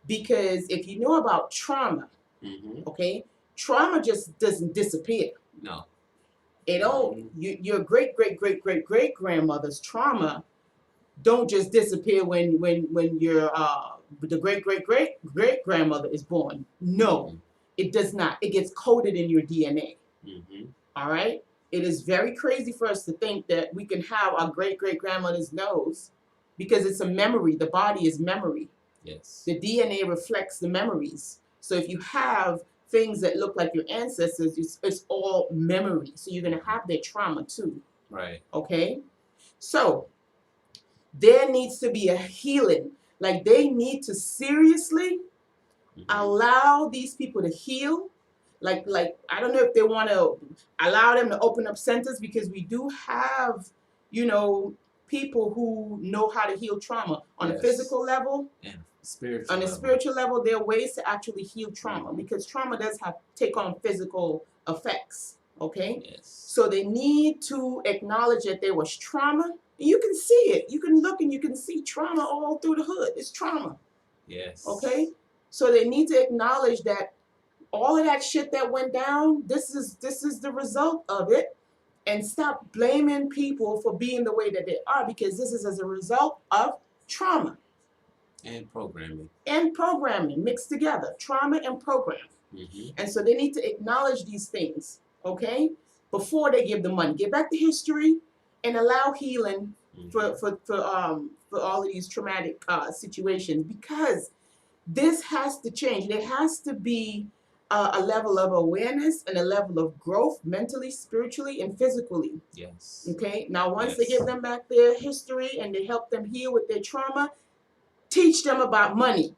[SPEAKER 2] Because if you know about trauma, okay, trauma just doesn't disappear.
[SPEAKER 1] No.
[SPEAKER 2] It don't. Your great grandmother's trauma don't just disappear when your the great grandmother is born. No, it does not. It gets coded in your DNA. All right. It is very crazy for us to think that we can have our great grandmother's nose, because it's a memory. The body is memory.
[SPEAKER 1] Yes.
[SPEAKER 2] The DNA reflects the memories. So if you have things that look like your ancestors, it's all memory. So you're going to have their trauma too.
[SPEAKER 1] Right.
[SPEAKER 2] Okay? So there needs to be a healing. Like, they need to seriously allow these people to heal. Like I don't know if they want to allow them to open up centers, because we do have, you know, people who know how to heal trauma on a physical level
[SPEAKER 1] and spiritual
[SPEAKER 2] on a
[SPEAKER 1] level.
[SPEAKER 2] spiritual level. There are ways to actually heal trauma, because trauma does take on physical effects. Okay?
[SPEAKER 1] Yes.
[SPEAKER 2] So they need to acknowledge that there was trauma. You can see it. You can look and you can see trauma all through the hood. It's trauma.
[SPEAKER 1] Yes.
[SPEAKER 2] Okay? So they need to acknowledge that all of that shit that went down, this is the result of it, and stop blaming people for being the way that they are, because this is as a result of trauma.
[SPEAKER 1] And programming.
[SPEAKER 2] And programming mixed together. Trauma and programming. And so they need to acknowledge these things, okay, before they give the money. Get back the history and allow healing for all of these traumatic situations, because this has to change. There has to be a level of awareness and a level of growth mentally, spiritually, and physically.
[SPEAKER 1] Yes.
[SPEAKER 2] Okay? Now, once they give them back their history and they help them heal with their trauma, teach them about money.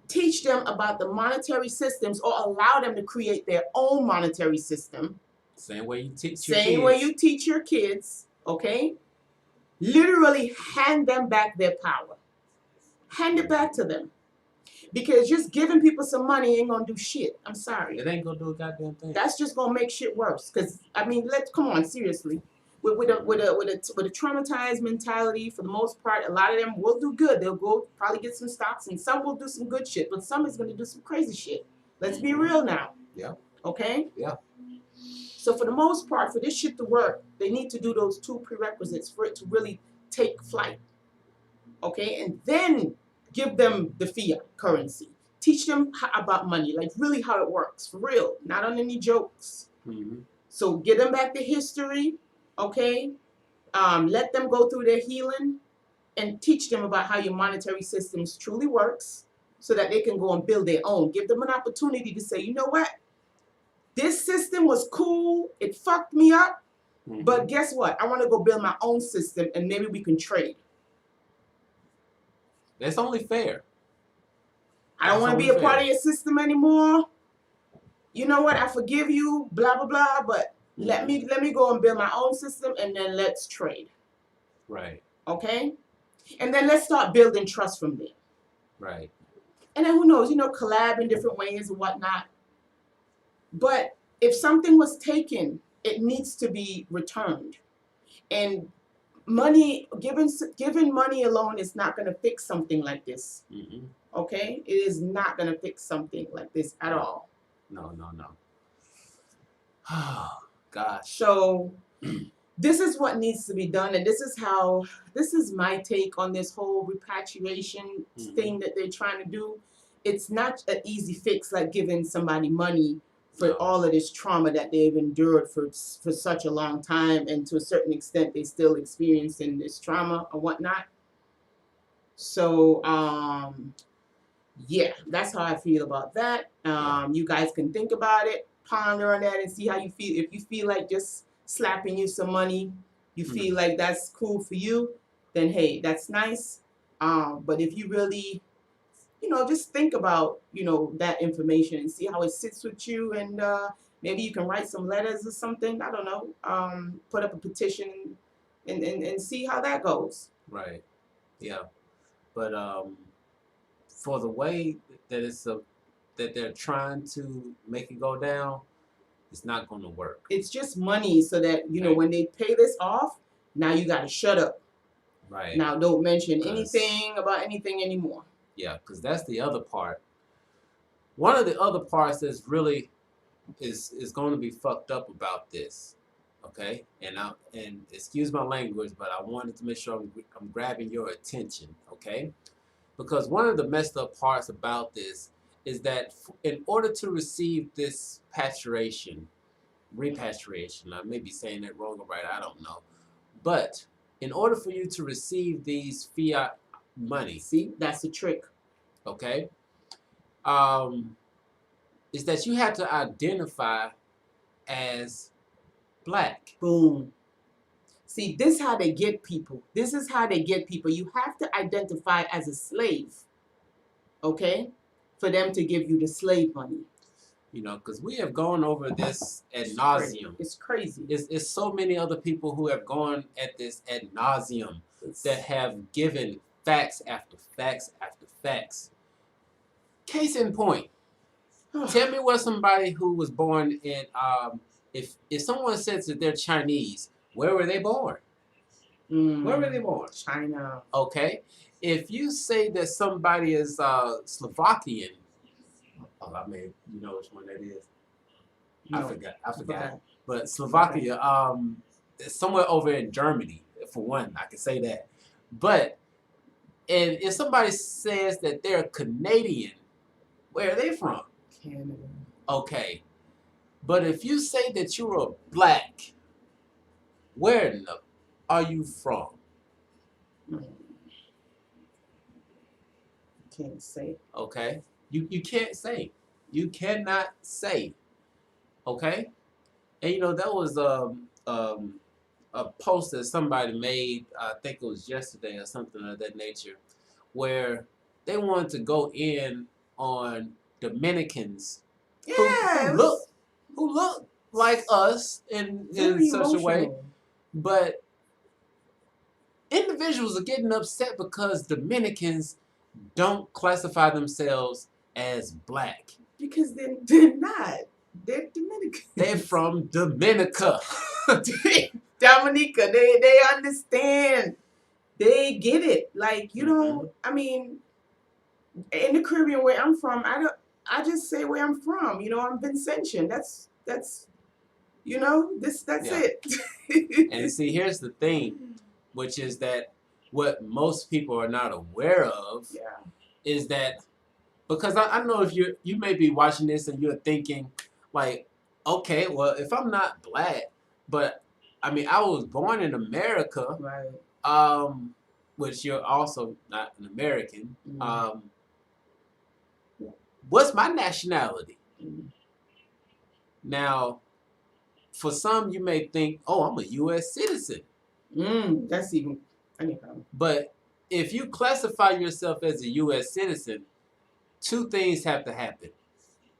[SPEAKER 2] Teach them about the monetary systems, or allow them to create their own monetary system.
[SPEAKER 1] Same way you teach
[SPEAKER 2] your kids, okay? Literally hand them back their power. Hand it back to them. Because just giving people some money ain't gonna do shit. I'm sorry.
[SPEAKER 1] It ain't gonna do a goddamn thing.
[SPEAKER 2] That's just gonna make shit worse. Because I mean, come on, seriously. With a traumatized mentality, for the most part, a lot of them will do good. They'll go probably get some stocks, and some will do some good shit, but some is gonna do some crazy shit. Let's be real now.
[SPEAKER 1] Yeah.
[SPEAKER 2] Okay?
[SPEAKER 1] Yeah.
[SPEAKER 2] So for the most part, for this shit to work, they need to do those two prerequisites for it to really take flight. Okay? And then give them the fiat currency. Teach them about money, like really how it works, for real, not on any jokes. So give them back the history, okay? Let them go through their healing, and teach them about how your monetary systems truly works. so that they can go and build their own. Give them an opportunity to say, you know what? This system was cool. It fucked me up. But guess what? I want to go build my own system and maybe we can trade.
[SPEAKER 1] That's only fair.
[SPEAKER 2] I don't want to be a part of your system anymore. You know what? I forgive you, blah, blah, blah. But let me go and build my own system and then let's trade.
[SPEAKER 1] Right.
[SPEAKER 2] Okay? And then let's start building trust from there.
[SPEAKER 1] Right.
[SPEAKER 2] And then who knows, collab in different ways and whatnot. But if something was taken, it needs to be returned. And money, giving money alone is not going to fix something like this. Okay? It is not going to fix something like this at all.
[SPEAKER 1] No. Oh, gosh.
[SPEAKER 2] So this is what needs to be done. And this is my take on this whole repatriation thing that they're trying to do. It's not an easy fix like giving somebody money for all of this trauma that they've endured for such a long time, and to a certain extent they still experiencing this trauma or whatnot. So yeah, that's how I feel about that. You guys can think about it, ponder on that, and see how you feel. If you feel like just slapping you some money, you feel like that's cool for you, then hey, that's nice. But if you really just think about, that information and see how it sits with you, and maybe you can write some letters or something. I don't know. Put up a petition and see how that goes.
[SPEAKER 1] Right. Yeah. But for the way that that they're trying to make it go down, it's not going to work.
[SPEAKER 2] It's just money, so that when they pay this off, now you got to shut up.
[SPEAKER 1] Right.
[SPEAKER 2] Now don't mention anything about anything anymore. Yeah,
[SPEAKER 1] because that's the other part. One of the other parts that's really is going to be fucked up about this, okay? And excuse my language, but I wanted to make sure I'm grabbing your attention, okay? Because one of the messed up parts about this is that in order to receive this repatriation, I may be saying that wrong or right, I don't know, but in order for you to receive these fiat money.
[SPEAKER 2] See, that's the trick.
[SPEAKER 1] Okay. Is that you have to identify as black.
[SPEAKER 2] Boom. See, this is how they get people. You have to identify as a slave. Okay? For them to give you the slave money.
[SPEAKER 1] Because we have gone over this ad nauseum.
[SPEAKER 2] It's crazy.
[SPEAKER 1] It's so many other people who have gone at this ad nauseum that have given facts after facts after facts. Case in point, tell me what somebody who was born in, if someone says that they're Chinese, where were they born? Where were they born?
[SPEAKER 2] China.
[SPEAKER 1] Okay. If you say that somebody is Slovakian, I mean, you know which one that is? No, I forgot. But Slovakia, somewhere over in Germany, for one, I can say that. But, and if somebody says that they're Canadian, where are they from?
[SPEAKER 2] Canada.
[SPEAKER 1] Okay. But if you say that you're a black, where are you from?
[SPEAKER 2] Can't say.
[SPEAKER 1] Okay. You can't say. You cannot say. Okay? And that was a post that somebody made, I think it was yesterday or something of that nature, where they wanted to go in on Dominicans who look like us in such a way. But individuals are getting upset because Dominicans don't classify themselves as black.
[SPEAKER 2] Because they're not. They're Dominicans.
[SPEAKER 1] They're from Dominica.
[SPEAKER 2] Dominica. They understand. They get it. Like, I mean, in the Caribbean where I'm from, I just say where I'm from. I'm Vincentian. That's it.
[SPEAKER 1] And see, here's the thing, which is that what most people are not aware of is that, because I know if you may be watching this and you're thinking like, okay, well, if I'm not black, but I mean, I was born in America,
[SPEAKER 2] right?
[SPEAKER 1] Which you're also not an American. what's my nationality?
[SPEAKER 2] Mm.
[SPEAKER 1] Now, for some, you may think, oh, I'm a U.S. citizen.
[SPEAKER 2] That's even anyhow.
[SPEAKER 1] But if you classify yourself as a U.S. citizen, two things have to happen.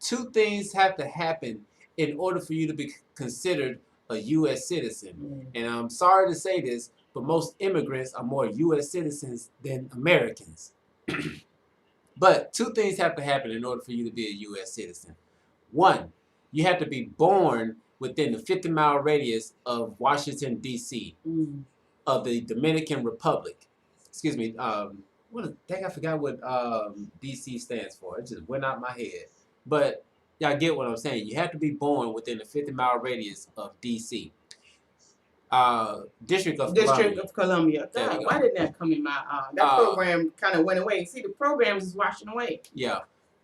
[SPEAKER 1] Two things have to happen in order for you to be considered a U.S. citizen. And I'm sorry to say this, but most immigrants are more U.S. citizens than Americans. But two things have to happen in order for you to be a U.S. citizen. One, you have to be born within the 50-mile radius of Washington, D.C., of the Dominican Republic. Excuse me. I forgot what D.C. stands for. It just went out my head. But y'all get what I'm saying. You have to be born within the 50-mile radius of D.C. District of
[SPEAKER 2] Columbia. God, why didn't that come in my that program kind of went away. See, the programs is washing away.
[SPEAKER 1] Yeah.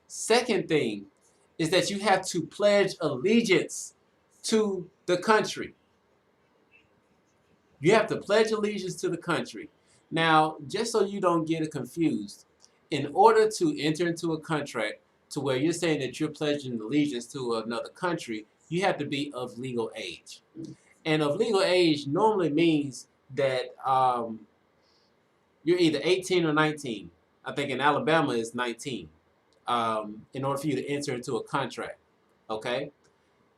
[SPEAKER 1] Second thing is that you have to pledge allegiance to the country. You have to pledge allegiance to the country. Now, just so you don't get it confused, in order to enter into a contract to where you're saying that you're pledging allegiance to another country, you have to be of legal age. And of legal age normally means that you're either 18 or 19. I think in Alabama it's 19 in order for you to enter into a contract. Okay?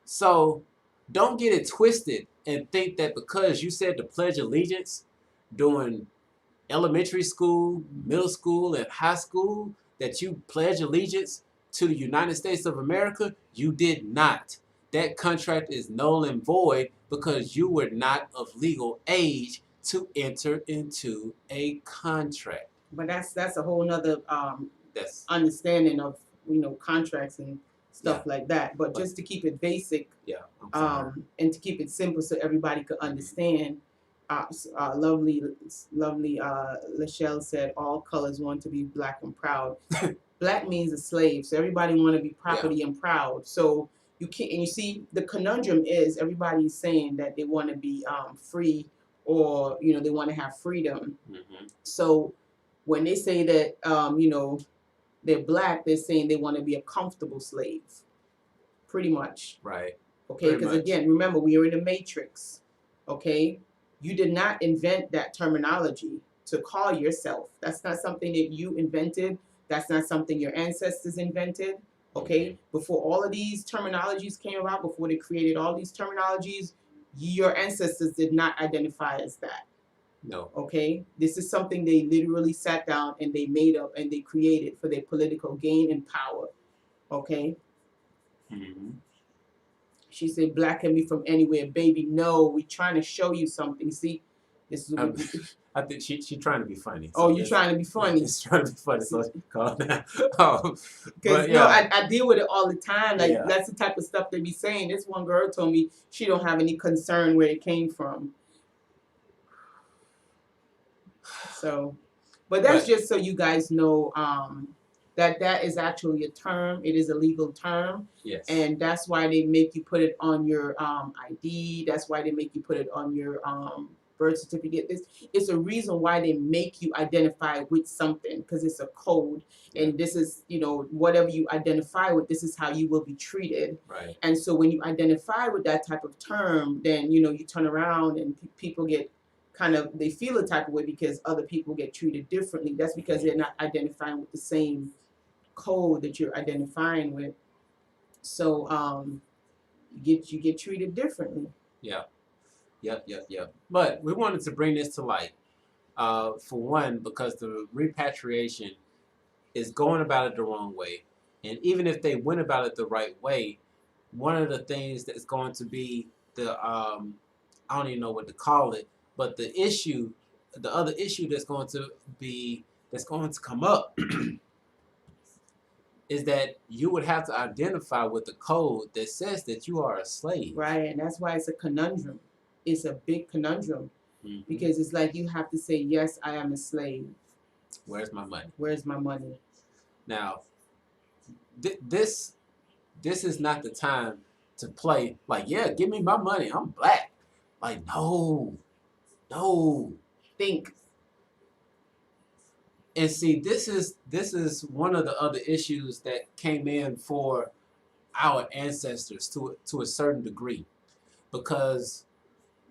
[SPEAKER 1] So don't get it twisted and think that because you said to pledge allegiance during elementary school, middle school, and high school that you pledge allegiance to the United States of America. You did not. That contract is null and void because you were not of legal age to enter into a contract.
[SPEAKER 2] But that's a whole nother understanding of contracts and stuff like that. But just to keep it basic, and to keep it simple so everybody could understand. Lovely Lachelle said, all colors want to be black and proud. Black means a slave, so everybody want to be property and proud. So you can't, and you see the conundrum is everybody's saying that they want to be free, or they want to have freedom. So when they say that they're black, they're saying they want to be a comfortable slave, pretty much.
[SPEAKER 1] Right.
[SPEAKER 2] Okay, because again, remember, we are in a matrix. Okay, you did not invent that terminology to call yourself. That's not something that you invented. That's not something your ancestors invented. Okay, before all of these terminologies came about, before they created all these terminologies, your ancestors did not identify as that.
[SPEAKER 1] No.
[SPEAKER 2] Okay, this is something they literally sat down and they made up and they created for their political gain and power. Okay. She said, black can be from anywhere, baby. No, we're trying to show you something. See, this is
[SPEAKER 1] I think she's trying to be funny.
[SPEAKER 2] So you're trying to be funny.
[SPEAKER 1] She's trying to be funny, so calm down.
[SPEAKER 2] Because I deal with it all the time. Like that's the type of stuff they be saying. This one girl told me she don't have any concern where it came from. So, but that's just so you guys know that is actually a term. It is a legal term.
[SPEAKER 1] Yes.
[SPEAKER 2] And that's why they make you put it on your ID. That's why they make you put it on your birth certificate. It's a reason why they make you identify with something, because it's a code. And this is, whatever you identify with, this is how you will be treated.
[SPEAKER 1] Right.
[SPEAKER 2] And so when you identify with that type of term, then, you turn around and people get they feel a type of way because other people get treated differently. That's because they're not identifying with the same code that you're identifying with. So you get treated differently.
[SPEAKER 1] Yeah. Yep. But we wanted to bring this to light. For one, because the repatriation is going about it the wrong way. And even if they went about it the right way, one of the things that's going to be the I don't even know what to call it, but the other issue that's going to come up is that you would have to identify with the code that says that you are a slave.
[SPEAKER 2] Right, and that's why it's a conundrum. It's a big conundrum, because it's like you have to say, yes, I am a slave.
[SPEAKER 1] Where's my money?
[SPEAKER 2] Where's my money?
[SPEAKER 1] Now, this is not the time to play like, yeah, give me my money. I'm black. Like, no.
[SPEAKER 2] Think.
[SPEAKER 1] And see, this is one of the other issues that came in for our ancestors to a certain degree, because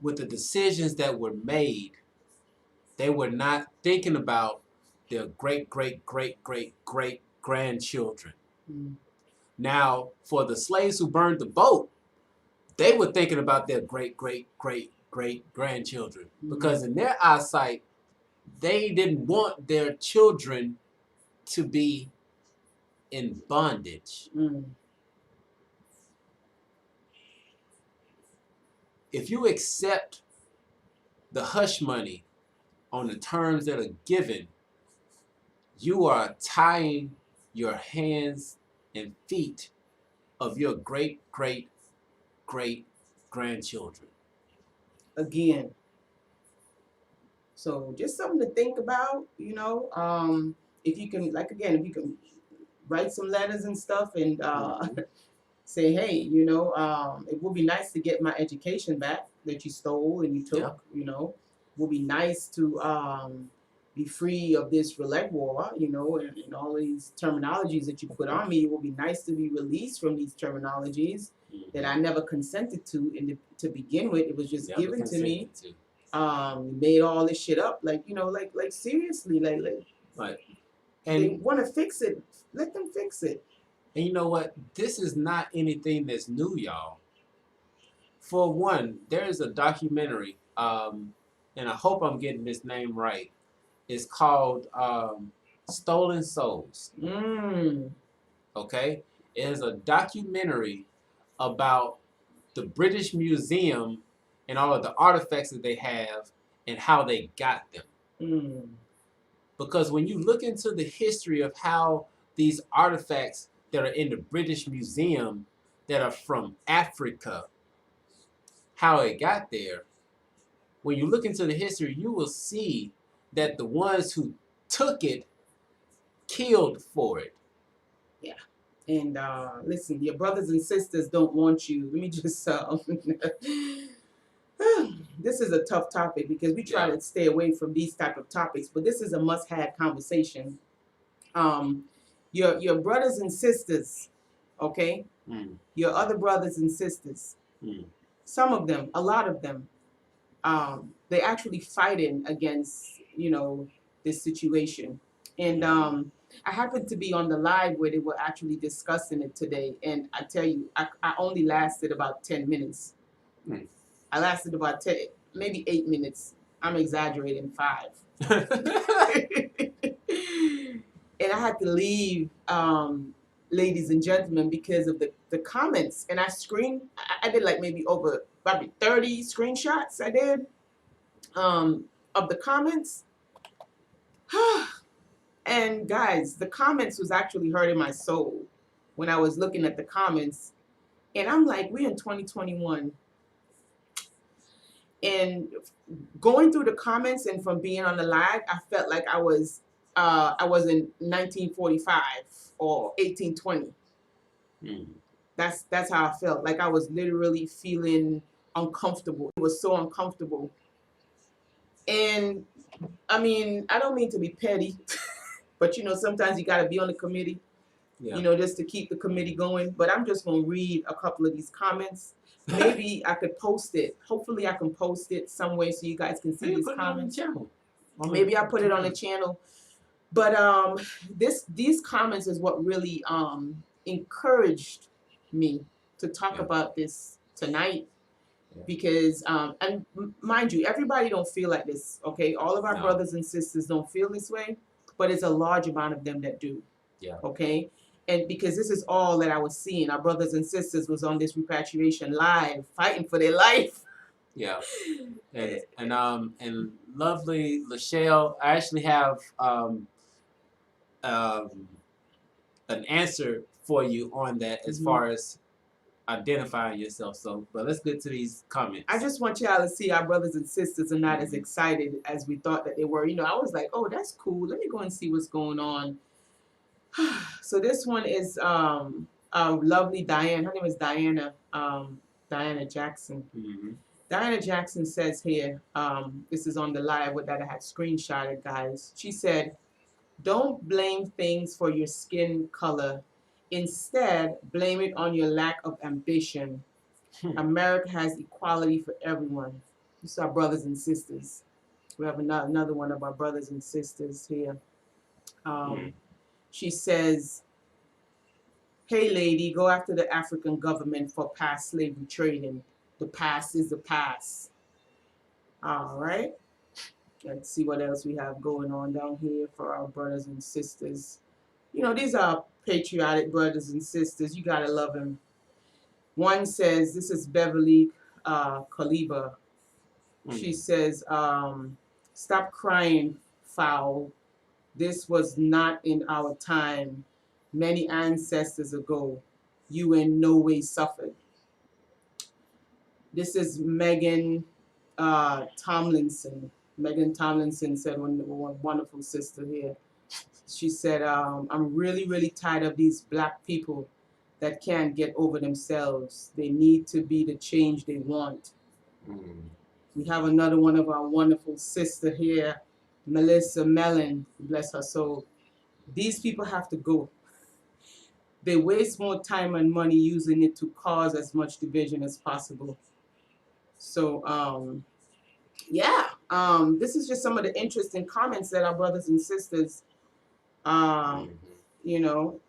[SPEAKER 1] with the decisions that were made, they were not thinking about their great great great great great grandchildren.
[SPEAKER 2] Mm.
[SPEAKER 1] Now, for the slaves who burned the boat, they were thinking about their great great great great grandchildren, because in their eyesight, they didn't want their children to be in bondage.
[SPEAKER 2] Mm.
[SPEAKER 1] If you accept the hush money on the terms that are given, you are tying your hands and feet of your great great great grandchildren.
[SPEAKER 2] Again. So just something to think about, you know. If you can, like again, if you can write some letters and stuff and say, hey, you know, it would be nice to get my education back that you stole and you took.
[SPEAKER 1] Yeah.
[SPEAKER 2] You know, it would be nice to be free of this roulette war, you know, and all these terminologies that you put on me. It would be nice to be released from these terminologies that I never consented to to begin with. It was just given to me. Made all this shit up, like, you know, like seriously,
[SPEAKER 1] Right.
[SPEAKER 2] And they
[SPEAKER 1] And
[SPEAKER 2] want to fix it. Let them fix it.
[SPEAKER 1] and you know what? This is not anything that's new, y'all. For one, there is a documentary, and I hope I'm getting this name right. It's called Stolen Souls. Okay? It is a documentary about the British Museum and all of the artifacts that they have and how they got them. Because when you look into the history of how these artifacts that are in the British Museum that are from Africa, how it got there, when you look into the history, you will see that the ones who took it killed for it.
[SPEAKER 2] Yeah. And listen, your brothers and sisters don't want you. Let me just this is a tough topic because we try to stay away from these type of topics, but this is a must-have conversation. Your brothers and sisters, okay? Your other brothers and sisters, some of them, a lot of them, they actually fighting against, you know, this situation. And I happened to be on the live where they were actually discussing it today. And I tell you, I only lasted about 10 minutes. I lasted about 10, maybe 8 minutes. I'm exaggerating, 5. And I had to leave, ladies and gentlemen, because of the comments. And I did like maybe over probably 30 screenshots I did of the comments. And guys, the comments was actually hurting my soul when I was looking at the comments. And I'm like, we're in 2021. And going through the comments and from being on the live, I felt like I was in 1945 or 1820. That's how I felt. Like I was literally feeling uncomfortable. It was so uncomfortable. And I mean, I don't mean to be petty, but you know, sometimes you got to be on the committee, you know, just to keep the committee going. But I'm just going to read a couple of these comments. Maybe I could post it. Hopefully I can post it some way so you guys can see these comments. Maybe I'll put it on the channel. But these comments is what really encouraged me to talk about this tonight. Because and mind you, everybody don't feel like this, okay? All of our brothers and sisters don't feel this way, but it's a large amount of them that do. Okay? And because this is all that I was seeing, our brothers and sisters was on this repatriation live, fighting for their life.
[SPEAKER 1] And lovely Lachelle, I actually have an answer for you on that as far as identifying yourself. So, but let's get to these comments.
[SPEAKER 2] I just want y'all to see our brothers and sisters are not as excited as we thought that they were. You know, I was like, oh, that's cool. Let me go and see what's going on. So this one is lovely Diane. Her name is Diana. Diana Jackson. Diana Jackson says here, this is on the live that I had screenshotted, guys. She said, Don't blame things for your skin color. Instead, blame it on your lack of ambition. America has equality for everyone. This is our brothers and sisters. We have another one of our brothers and sisters here. She says, hey lady, go after the African government for past slavery trading. The past is the past. All right. Let's see what else we have going on down here for our brothers and sisters. You know, these are patriotic brothers and sisters. You gotta love them. One says, this is Beverly Kaliba. She says, stop crying, foul. This was not in our time. Many ancestors ago. You in no way suffered. This is Megan Tomlinson. Megan Tomlinson said, one wonderful sister here. She said, I'm really, really tired of these black people that can't get over themselves. They need to be the change they want. We have another one of our wonderful sister here, Melissa Mellon, bless her soul. These people have to go. They waste more time and money using it to cause as much division as possible. So, yeah, this is just some of the interesting comments that our brothers and sisters, you know,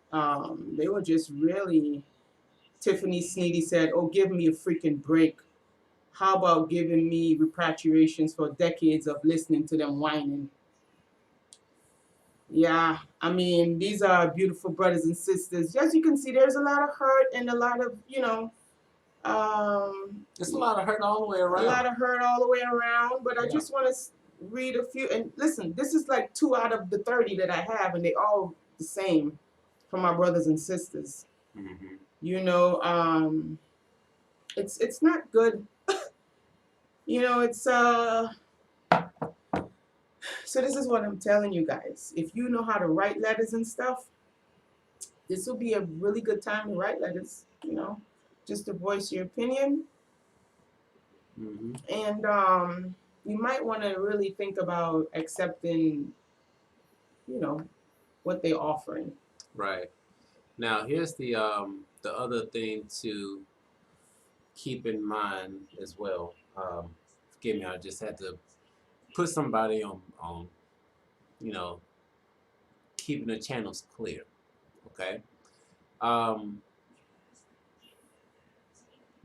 [SPEAKER 2] they were just really, Tiffany Sneedy said, oh, give me a freaking break. How about giving me repatriations for decades of listening to them whining? Yeah, I mean, these are beautiful brothers and sisters. As you can see, there's a lot of hurt and a lot of, you know,
[SPEAKER 1] it's a lot of hurt all the way around.
[SPEAKER 2] A lot of hurt all the way around, but I just want to read a few. And listen, this is like 2 out of the 30 that I have, and they all the same from my brothers and sisters. You know, it's not good. You know, it's so this is what I'm telling you guys. If you know how to write letters and stuff, this will be a really good time to write letters, you know, just to voice your opinion. And you might want to really think about accepting, you know, what they're offering.
[SPEAKER 1] Right. Now, here's the other thing to keep in mind as well. Forgive me, I just had to put somebody on you know, keeping the channels clear. Okay.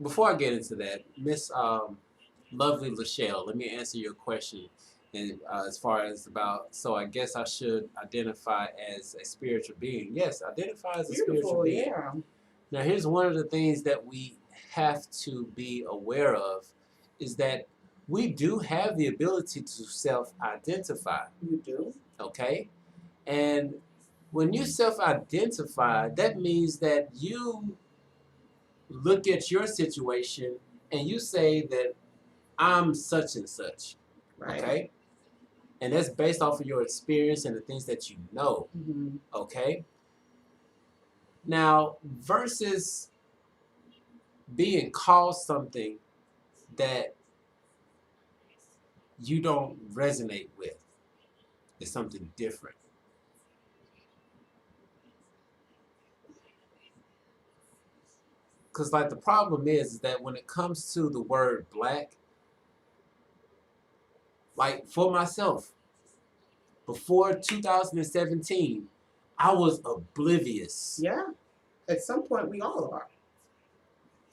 [SPEAKER 1] Before I get into that, Miss Lovely Lachelle, let me answer your question. And as far as about, so I guess I should identify as a spiritual being. Yes, identify as a spiritual being.
[SPEAKER 2] Yeah.
[SPEAKER 1] Now, here's one of the things that we have to be aware of is that we do have the ability to self-identify.
[SPEAKER 2] You do.
[SPEAKER 1] Okay? And when you self-identify, that means that you look at your situation and you say that I'm such and such.
[SPEAKER 2] Right.
[SPEAKER 1] Okay? And that's based off of your experience and the things that you know. Okay? Now, versus being called something that you don't resonate with is something different. Because, like, the problem is that when it comes to the word black, like, for myself, before 2017, I was oblivious.
[SPEAKER 2] Yeah. At some point, we all are.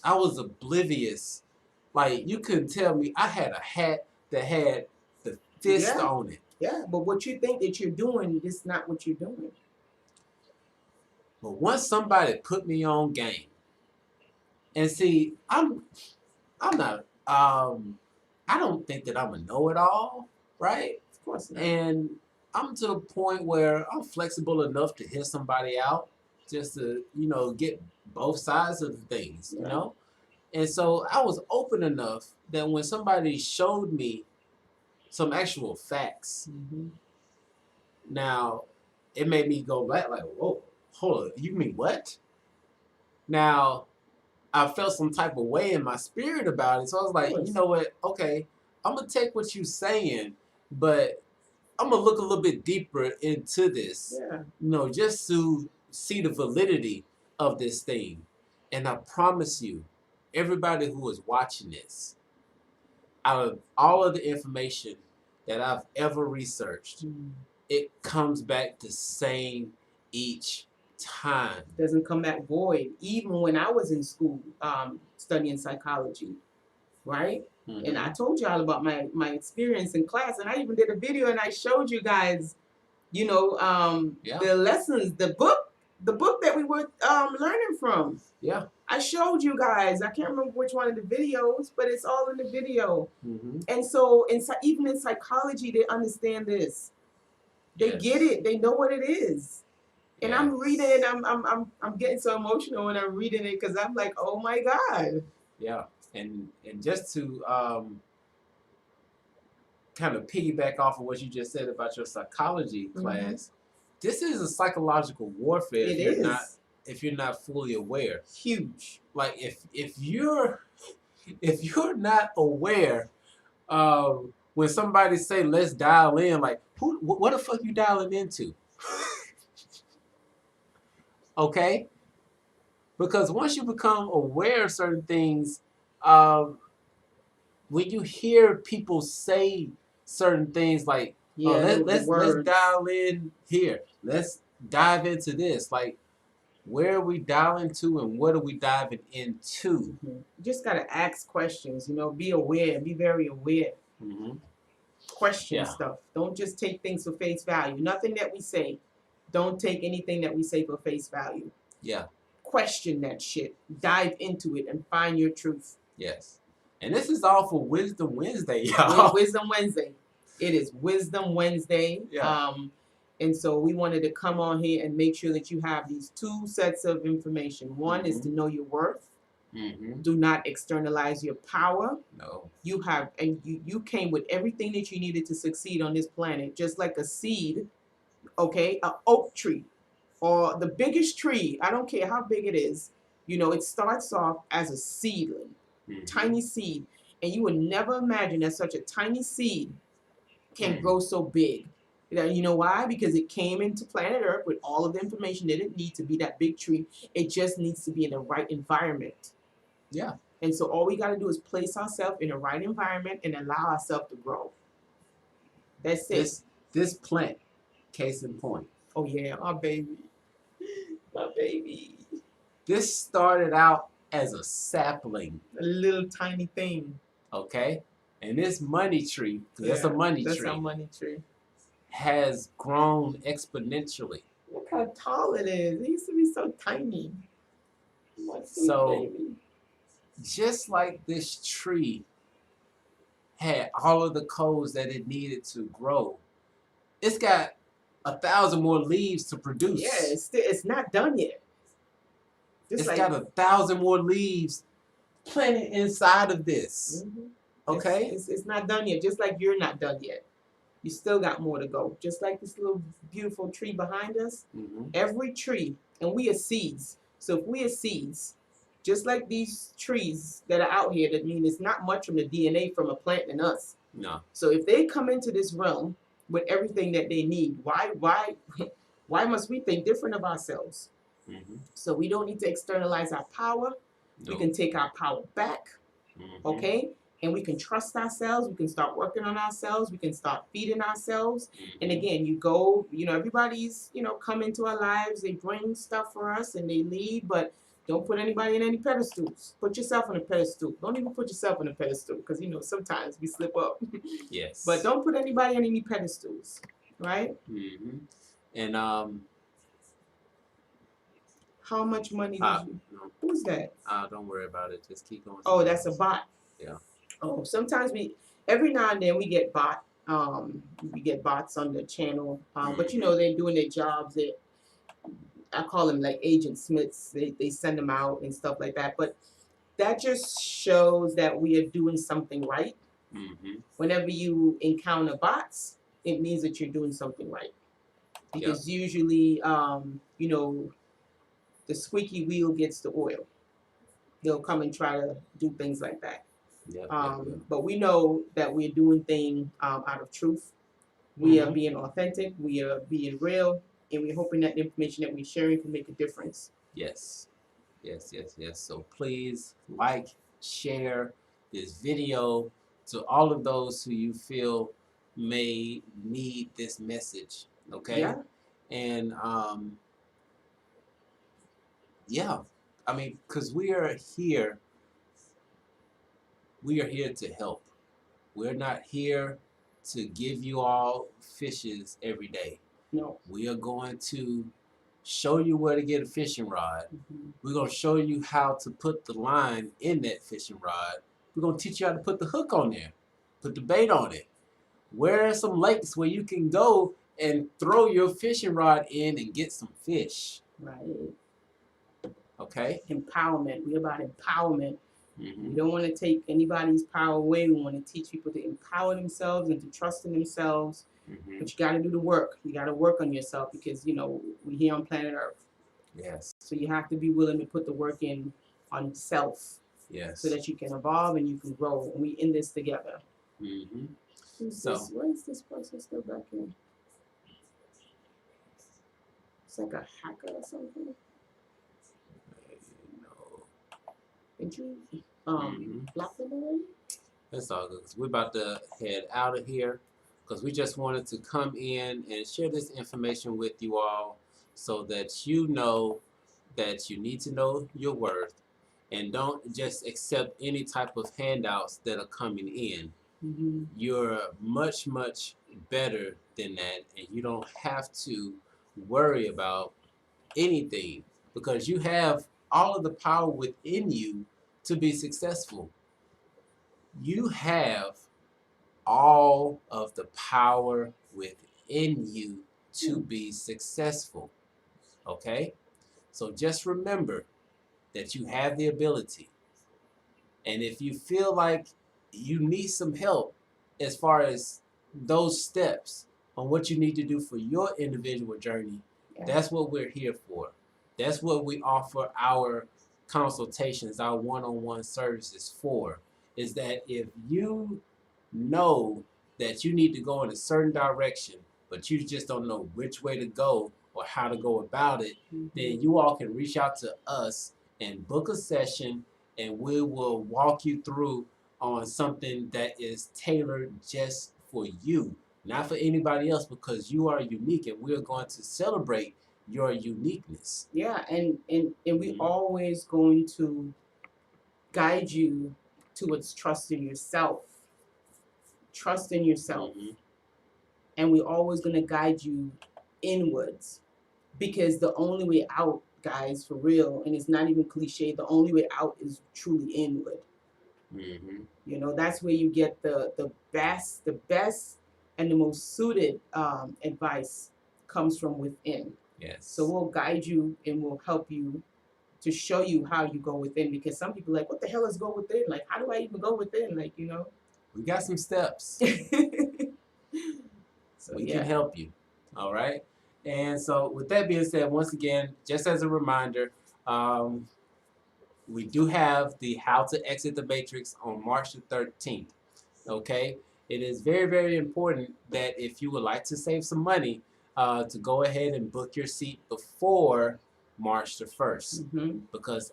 [SPEAKER 1] I was oblivious. Like, you couldn't tell me. I had a hat that had the fist on it.
[SPEAKER 2] Yeah, but what you think that you're doing is not what you're doing.
[SPEAKER 1] But once somebody put me on game, and see, I'm not, I don't think that I'm a know-it-all, right?
[SPEAKER 2] Of course not.
[SPEAKER 1] And I'm to the point where I'm flexible enough to hear somebody out, just to, you know, get both sides of the things, you know? And so I was open enough that when somebody showed me some actual facts, now it made me go back like, whoa, hold on, you mean what? Now, I felt some type of way in my spirit about it. So I was like, you know what? Okay, I'm going to take what you're saying, but I'm gonna look a little bit deeper into this,
[SPEAKER 2] Yeah.
[SPEAKER 1] just to see the validity of this thing. And I promise you, everybody who is watching this, out of all of the information that I've ever researched, it comes back the same each time.
[SPEAKER 2] Doesn't come back void. Even when I was in school, studying psychology, right?
[SPEAKER 1] Mm-hmm.
[SPEAKER 2] And I told y'all about my experience in class, and I even did a video and I showed you guys, the lessons, the book that we were learning from.
[SPEAKER 1] Yeah.
[SPEAKER 2] I showed you guys. I can't remember which one of the videos, but it's all in the video.
[SPEAKER 1] Mm-hmm.
[SPEAKER 2] And so, even in psychology, they understand this. They get it. They know what it is. And I'm reading it. I'm getting so emotional when I'm reading it because I'm like, oh my God.
[SPEAKER 1] Yeah, and just to kind of piggyback off of what you just said about your psychology class, this is a psychological warfare. If you're not fully aware.
[SPEAKER 2] Huge.
[SPEAKER 1] Like if you're not aware, when somebody say let's dial in, like what the fuck you dialing into? Okay, because once you become aware of certain things, when you hear people say certain things like, let's dial in here, let's dive into this, like, where are we dialing to and what are we diving into?
[SPEAKER 2] You just got to ask questions, be aware, be very aware. Question stuff. Don't just take things for face value. Nothing that we say. Don't take anything that we say for face value.
[SPEAKER 1] Yeah.
[SPEAKER 2] Question that shit. Dive into it and find your truth.
[SPEAKER 1] Yes. And this is all for Wisdom Wednesday, y'all.
[SPEAKER 2] Wisdom Wednesday. It is Wisdom Wednesday.
[SPEAKER 1] Yeah.
[SPEAKER 2] And so we wanted to come on here and make sure that you have these two sets of information. One is to know your worth. Do not externalize your power.
[SPEAKER 1] No.
[SPEAKER 2] You came with everything that you needed to succeed on this planet, just like a seed, okay? An oak tree or the biggest tree. I don't care how big it is. It starts off as a seedling, tiny seed. And you would never imagine that such a tiny seed can grow so big. You know why? Because it came into planet Earth with all of the information that it needs to be that big tree. It just needs to be in the right environment.
[SPEAKER 1] Yeah.
[SPEAKER 2] And so all we got to do is place ourselves in the right environment and allow ourselves to grow. That's it.
[SPEAKER 1] This plant, case in point.
[SPEAKER 2] Oh, yeah, my baby. My baby.
[SPEAKER 1] This started out as a sapling.
[SPEAKER 2] A little tiny thing.
[SPEAKER 1] Okay? And this money tree, that's a money tree.
[SPEAKER 2] That's a money tree.
[SPEAKER 1] Has grown exponentially.
[SPEAKER 2] Look how tall it is. It used to be so tiny.
[SPEAKER 1] Baby. Just like this tree had all of the codes that it needed to grow, it's got 1,000 more leaves to produce.
[SPEAKER 2] Yeah, it's not done yet.
[SPEAKER 1] It's got 1,000 more leaves planted inside of this. Okay?
[SPEAKER 2] It's not done yet, just like you're not done yet. You still got more to go. Just like this little beautiful tree behind us. Every tree, and we are seeds. So if we are seeds, just like these trees that are out here, that mean it's not much from the DNA from a plant in us.
[SPEAKER 1] No.
[SPEAKER 2] So if they come into this realm with everything that they need, why must we think different of ourselves? So we don't need to externalize our power. We can take our power back. Okay? And we can trust ourselves. We can start working on ourselves. We can start feeding ourselves. And again, everybody's, come into our lives. They bring stuff for us and they leave, but don't put anybody in any pedestals. Put yourself on a pedestal. Don't even put yourself on a pedestal because, sometimes we slip up.
[SPEAKER 1] Yes.
[SPEAKER 2] But don't put anybody on any pedestals, right?
[SPEAKER 1] And
[SPEAKER 2] how much money did you? No. Who's that?
[SPEAKER 1] Don't worry about it. Just keep going.
[SPEAKER 2] Oh, that's a bot.
[SPEAKER 1] Yeah.
[SPEAKER 2] Oh, sometimes every now and then we get bots on the channel. But they're doing their jobs. I call them like Agent Smiths. They send them out and stuff like that. But that just shows that we are doing something right. Whenever you encounter bots, it means that you're doing something right. Because usually, the squeaky wheel gets the oil. They'll come and try to do things like that. But we know that we're doing things out of truth. We are being authentic, we are being real, and we're hoping that the information that we're sharing can make a difference.
[SPEAKER 1] Yes. Yes, yes, yes. So please like, share this video to all of those who you feel may need this message. Okay?
[SPEAKER 2] Yeah.
[SPEAKER 1] And yeah, I mean, because we are here to help. We're not here to give you all fishes every day.
[SPEAKER 2] No.
[SPEAKER 1] We are going to show you where to get a fishing rod. We're going to show you how to put the line in that fishing rod. We're going to teach you how to put the hook on there, put the bait on it. Where are some lakes where you can go and throw your fishing rod in and get some fish?
[SPEAKER 2] Right.
[SPEAKER 1] Okay?
[SPEAKER 2] Empowerment. We're about empowerment.
[SPEAKER 1] Mm-hmm.
[SPEAKER 2] We don't want to take anybody's power away. We want to teach people to empower themselves and to trust in themselves.
[SPEAKER 1] Mm-hmm.
[SPEAKER 2] But you got to do the work. You got to work on yourself because, you know, we're here on planet Earth.
[SPEAKER 1] Yes.
[SPEAKER 2] So you have to be willing to put the work in on self.
[SPEAKER 1] Yes.
[SPEAKER 2] So that you can evolve and you can grow. And we in this together.
[SPEAKER 1] Mm-hmm.
[SPEAKER 2] Where is this person still back in? It's like a hacker or something.
[SPEAKER 1] No.
[SPEAKER 2] Did you
[SPEAKER 1] Mm-hmm.
[SPEAKER 2] block them already?
[SPEAKER 1] That's all good. 'Cause we're about to head out of here because we just wanted to come in and share this information with you all so that you know that you need to know your worth and don't just accept any type of handouts that are coming in.
[SPEAKER 2] Mm-hmm.
[SPEAKER 1] You're much, much better than that, and you don't have to worry about anything because you have all of the power within you to be successful. You have all of the power within you to be successful. Okay? So just remember that you have the ability. And if you feel like you need some help as far as those steps on what you need to do for your individual journey, that's what we're here for. That's what we offer our consultations, our one-on-one services for, is that if you know that you need to go in a certain direction, but you just don't know which way to go or how to go about it, then you all can reach out to us and book a session, and we will walk you through on something that is tailored just for you, not for anybody else, because you are unique and we're going to celebrate your uniqueness.
[SPEAKER 2] Yeah, and we always going to guide you towards trust in yourself. Trust in yourself. And we're always going to guide you inwards, because the only way out, guys, for real, and it's not even cliche, the only way out is truly inward. You know, that's where you get the best and the most suited advice comes from within.
[SPEAKER 1] Yes.
[SPEAKER 2] So we'll guide you and we'll help you to show you how you go within, because some people are like, what the hell is go within? Like, how do I even go within? Like, you know.
[SPEAKER 1] We got some steps. So we can help you. All right. And so with that being said, once again, just as a reminder, we do have the How to Exit the Matrix on March the 13th. Okay. It is very, very important that if you would like to save some money, to go ahead and book your seat before March the 1st. Because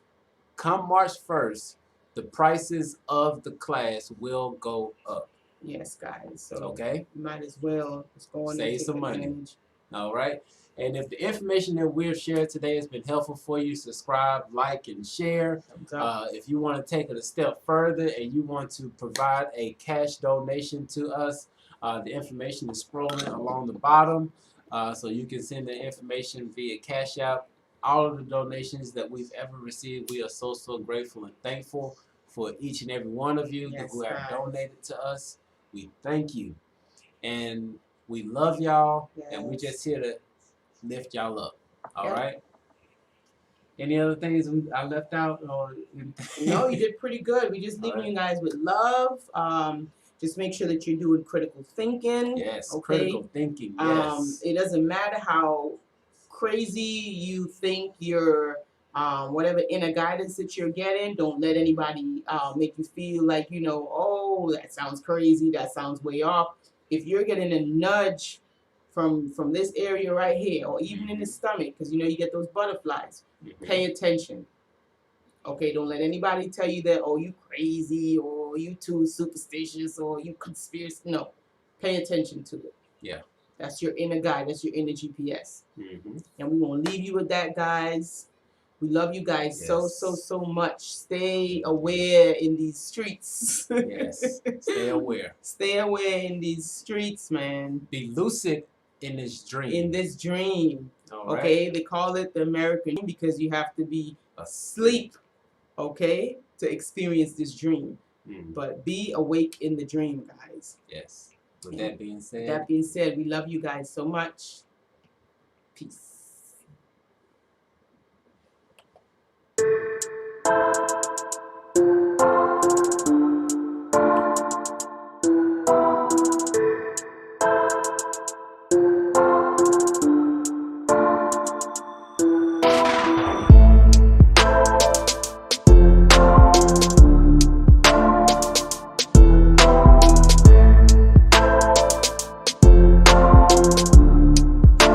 [SPEAKER 1] come March 1st, the prices of the class will go up.
[SPEAKER 2] Yes, guys. So
[SPEAKER 1] okay,
[SPEAKER 2] you might as well just go on and
[SPEAKER 1] save some money. All right. And if the information that we've shared today has been helpful for you, subscribe, like, and share. If you want to take it a step further and you want to provide a cash donation to us, the information is scrolling along the bottom. So you can send the information via Cashapp. All of the donations that we've ever received, we are so, so grateful and thankful for each and every one of you who have donated to us. We thank you. And we love y'all. And we're just here to lift y'all up. All right? Any other things I left out? Or
[SPEAKER 2] No, you did pretty good. We just leaving you guys with love. Just make sure that you're doing critical thinking.
[SPEAKER 1] Yes, critical thinking. Yes.
[SPEAKER 2] It doesn't matter how crazy you think you're, whatever inner guidance that you're getting, don't let anybody make you feel like, you know, oh, that sounds crazy, that sounds way off. if you're getting a nudge from this area right here, or even in the stomach, because you know you get those butterflies, pay attention. Okay, don't let anybody tell you that, oh, you crazy, or you too superstitious, or you conspiracy. No, pay attention to it.
[SPEAKER 1] Yeah.
[SPEAKER 2] That's your inner guide. That's your inner GPS. And we won't leave you with that, guys. We love you guys so much. Stay aware in these streets.
[SPEAKER 1] Yes. Stay aware.
[SPEAKER 2] Stay aware in these streets, man.
[SPEAKER 1] Be lucid in this dream.
[SPEAKER 2] In this dream.
[SPEAKER 1] All right.
[SPEAKER 2] Okay, they call it the American dream because you have to be asleep, okay, to experience this dream. But be awake in the dream, guys.
[SPEAKER 1] Yes. With that being said.
[SPEAKER 2] That being said, we love you guys so much. Peace.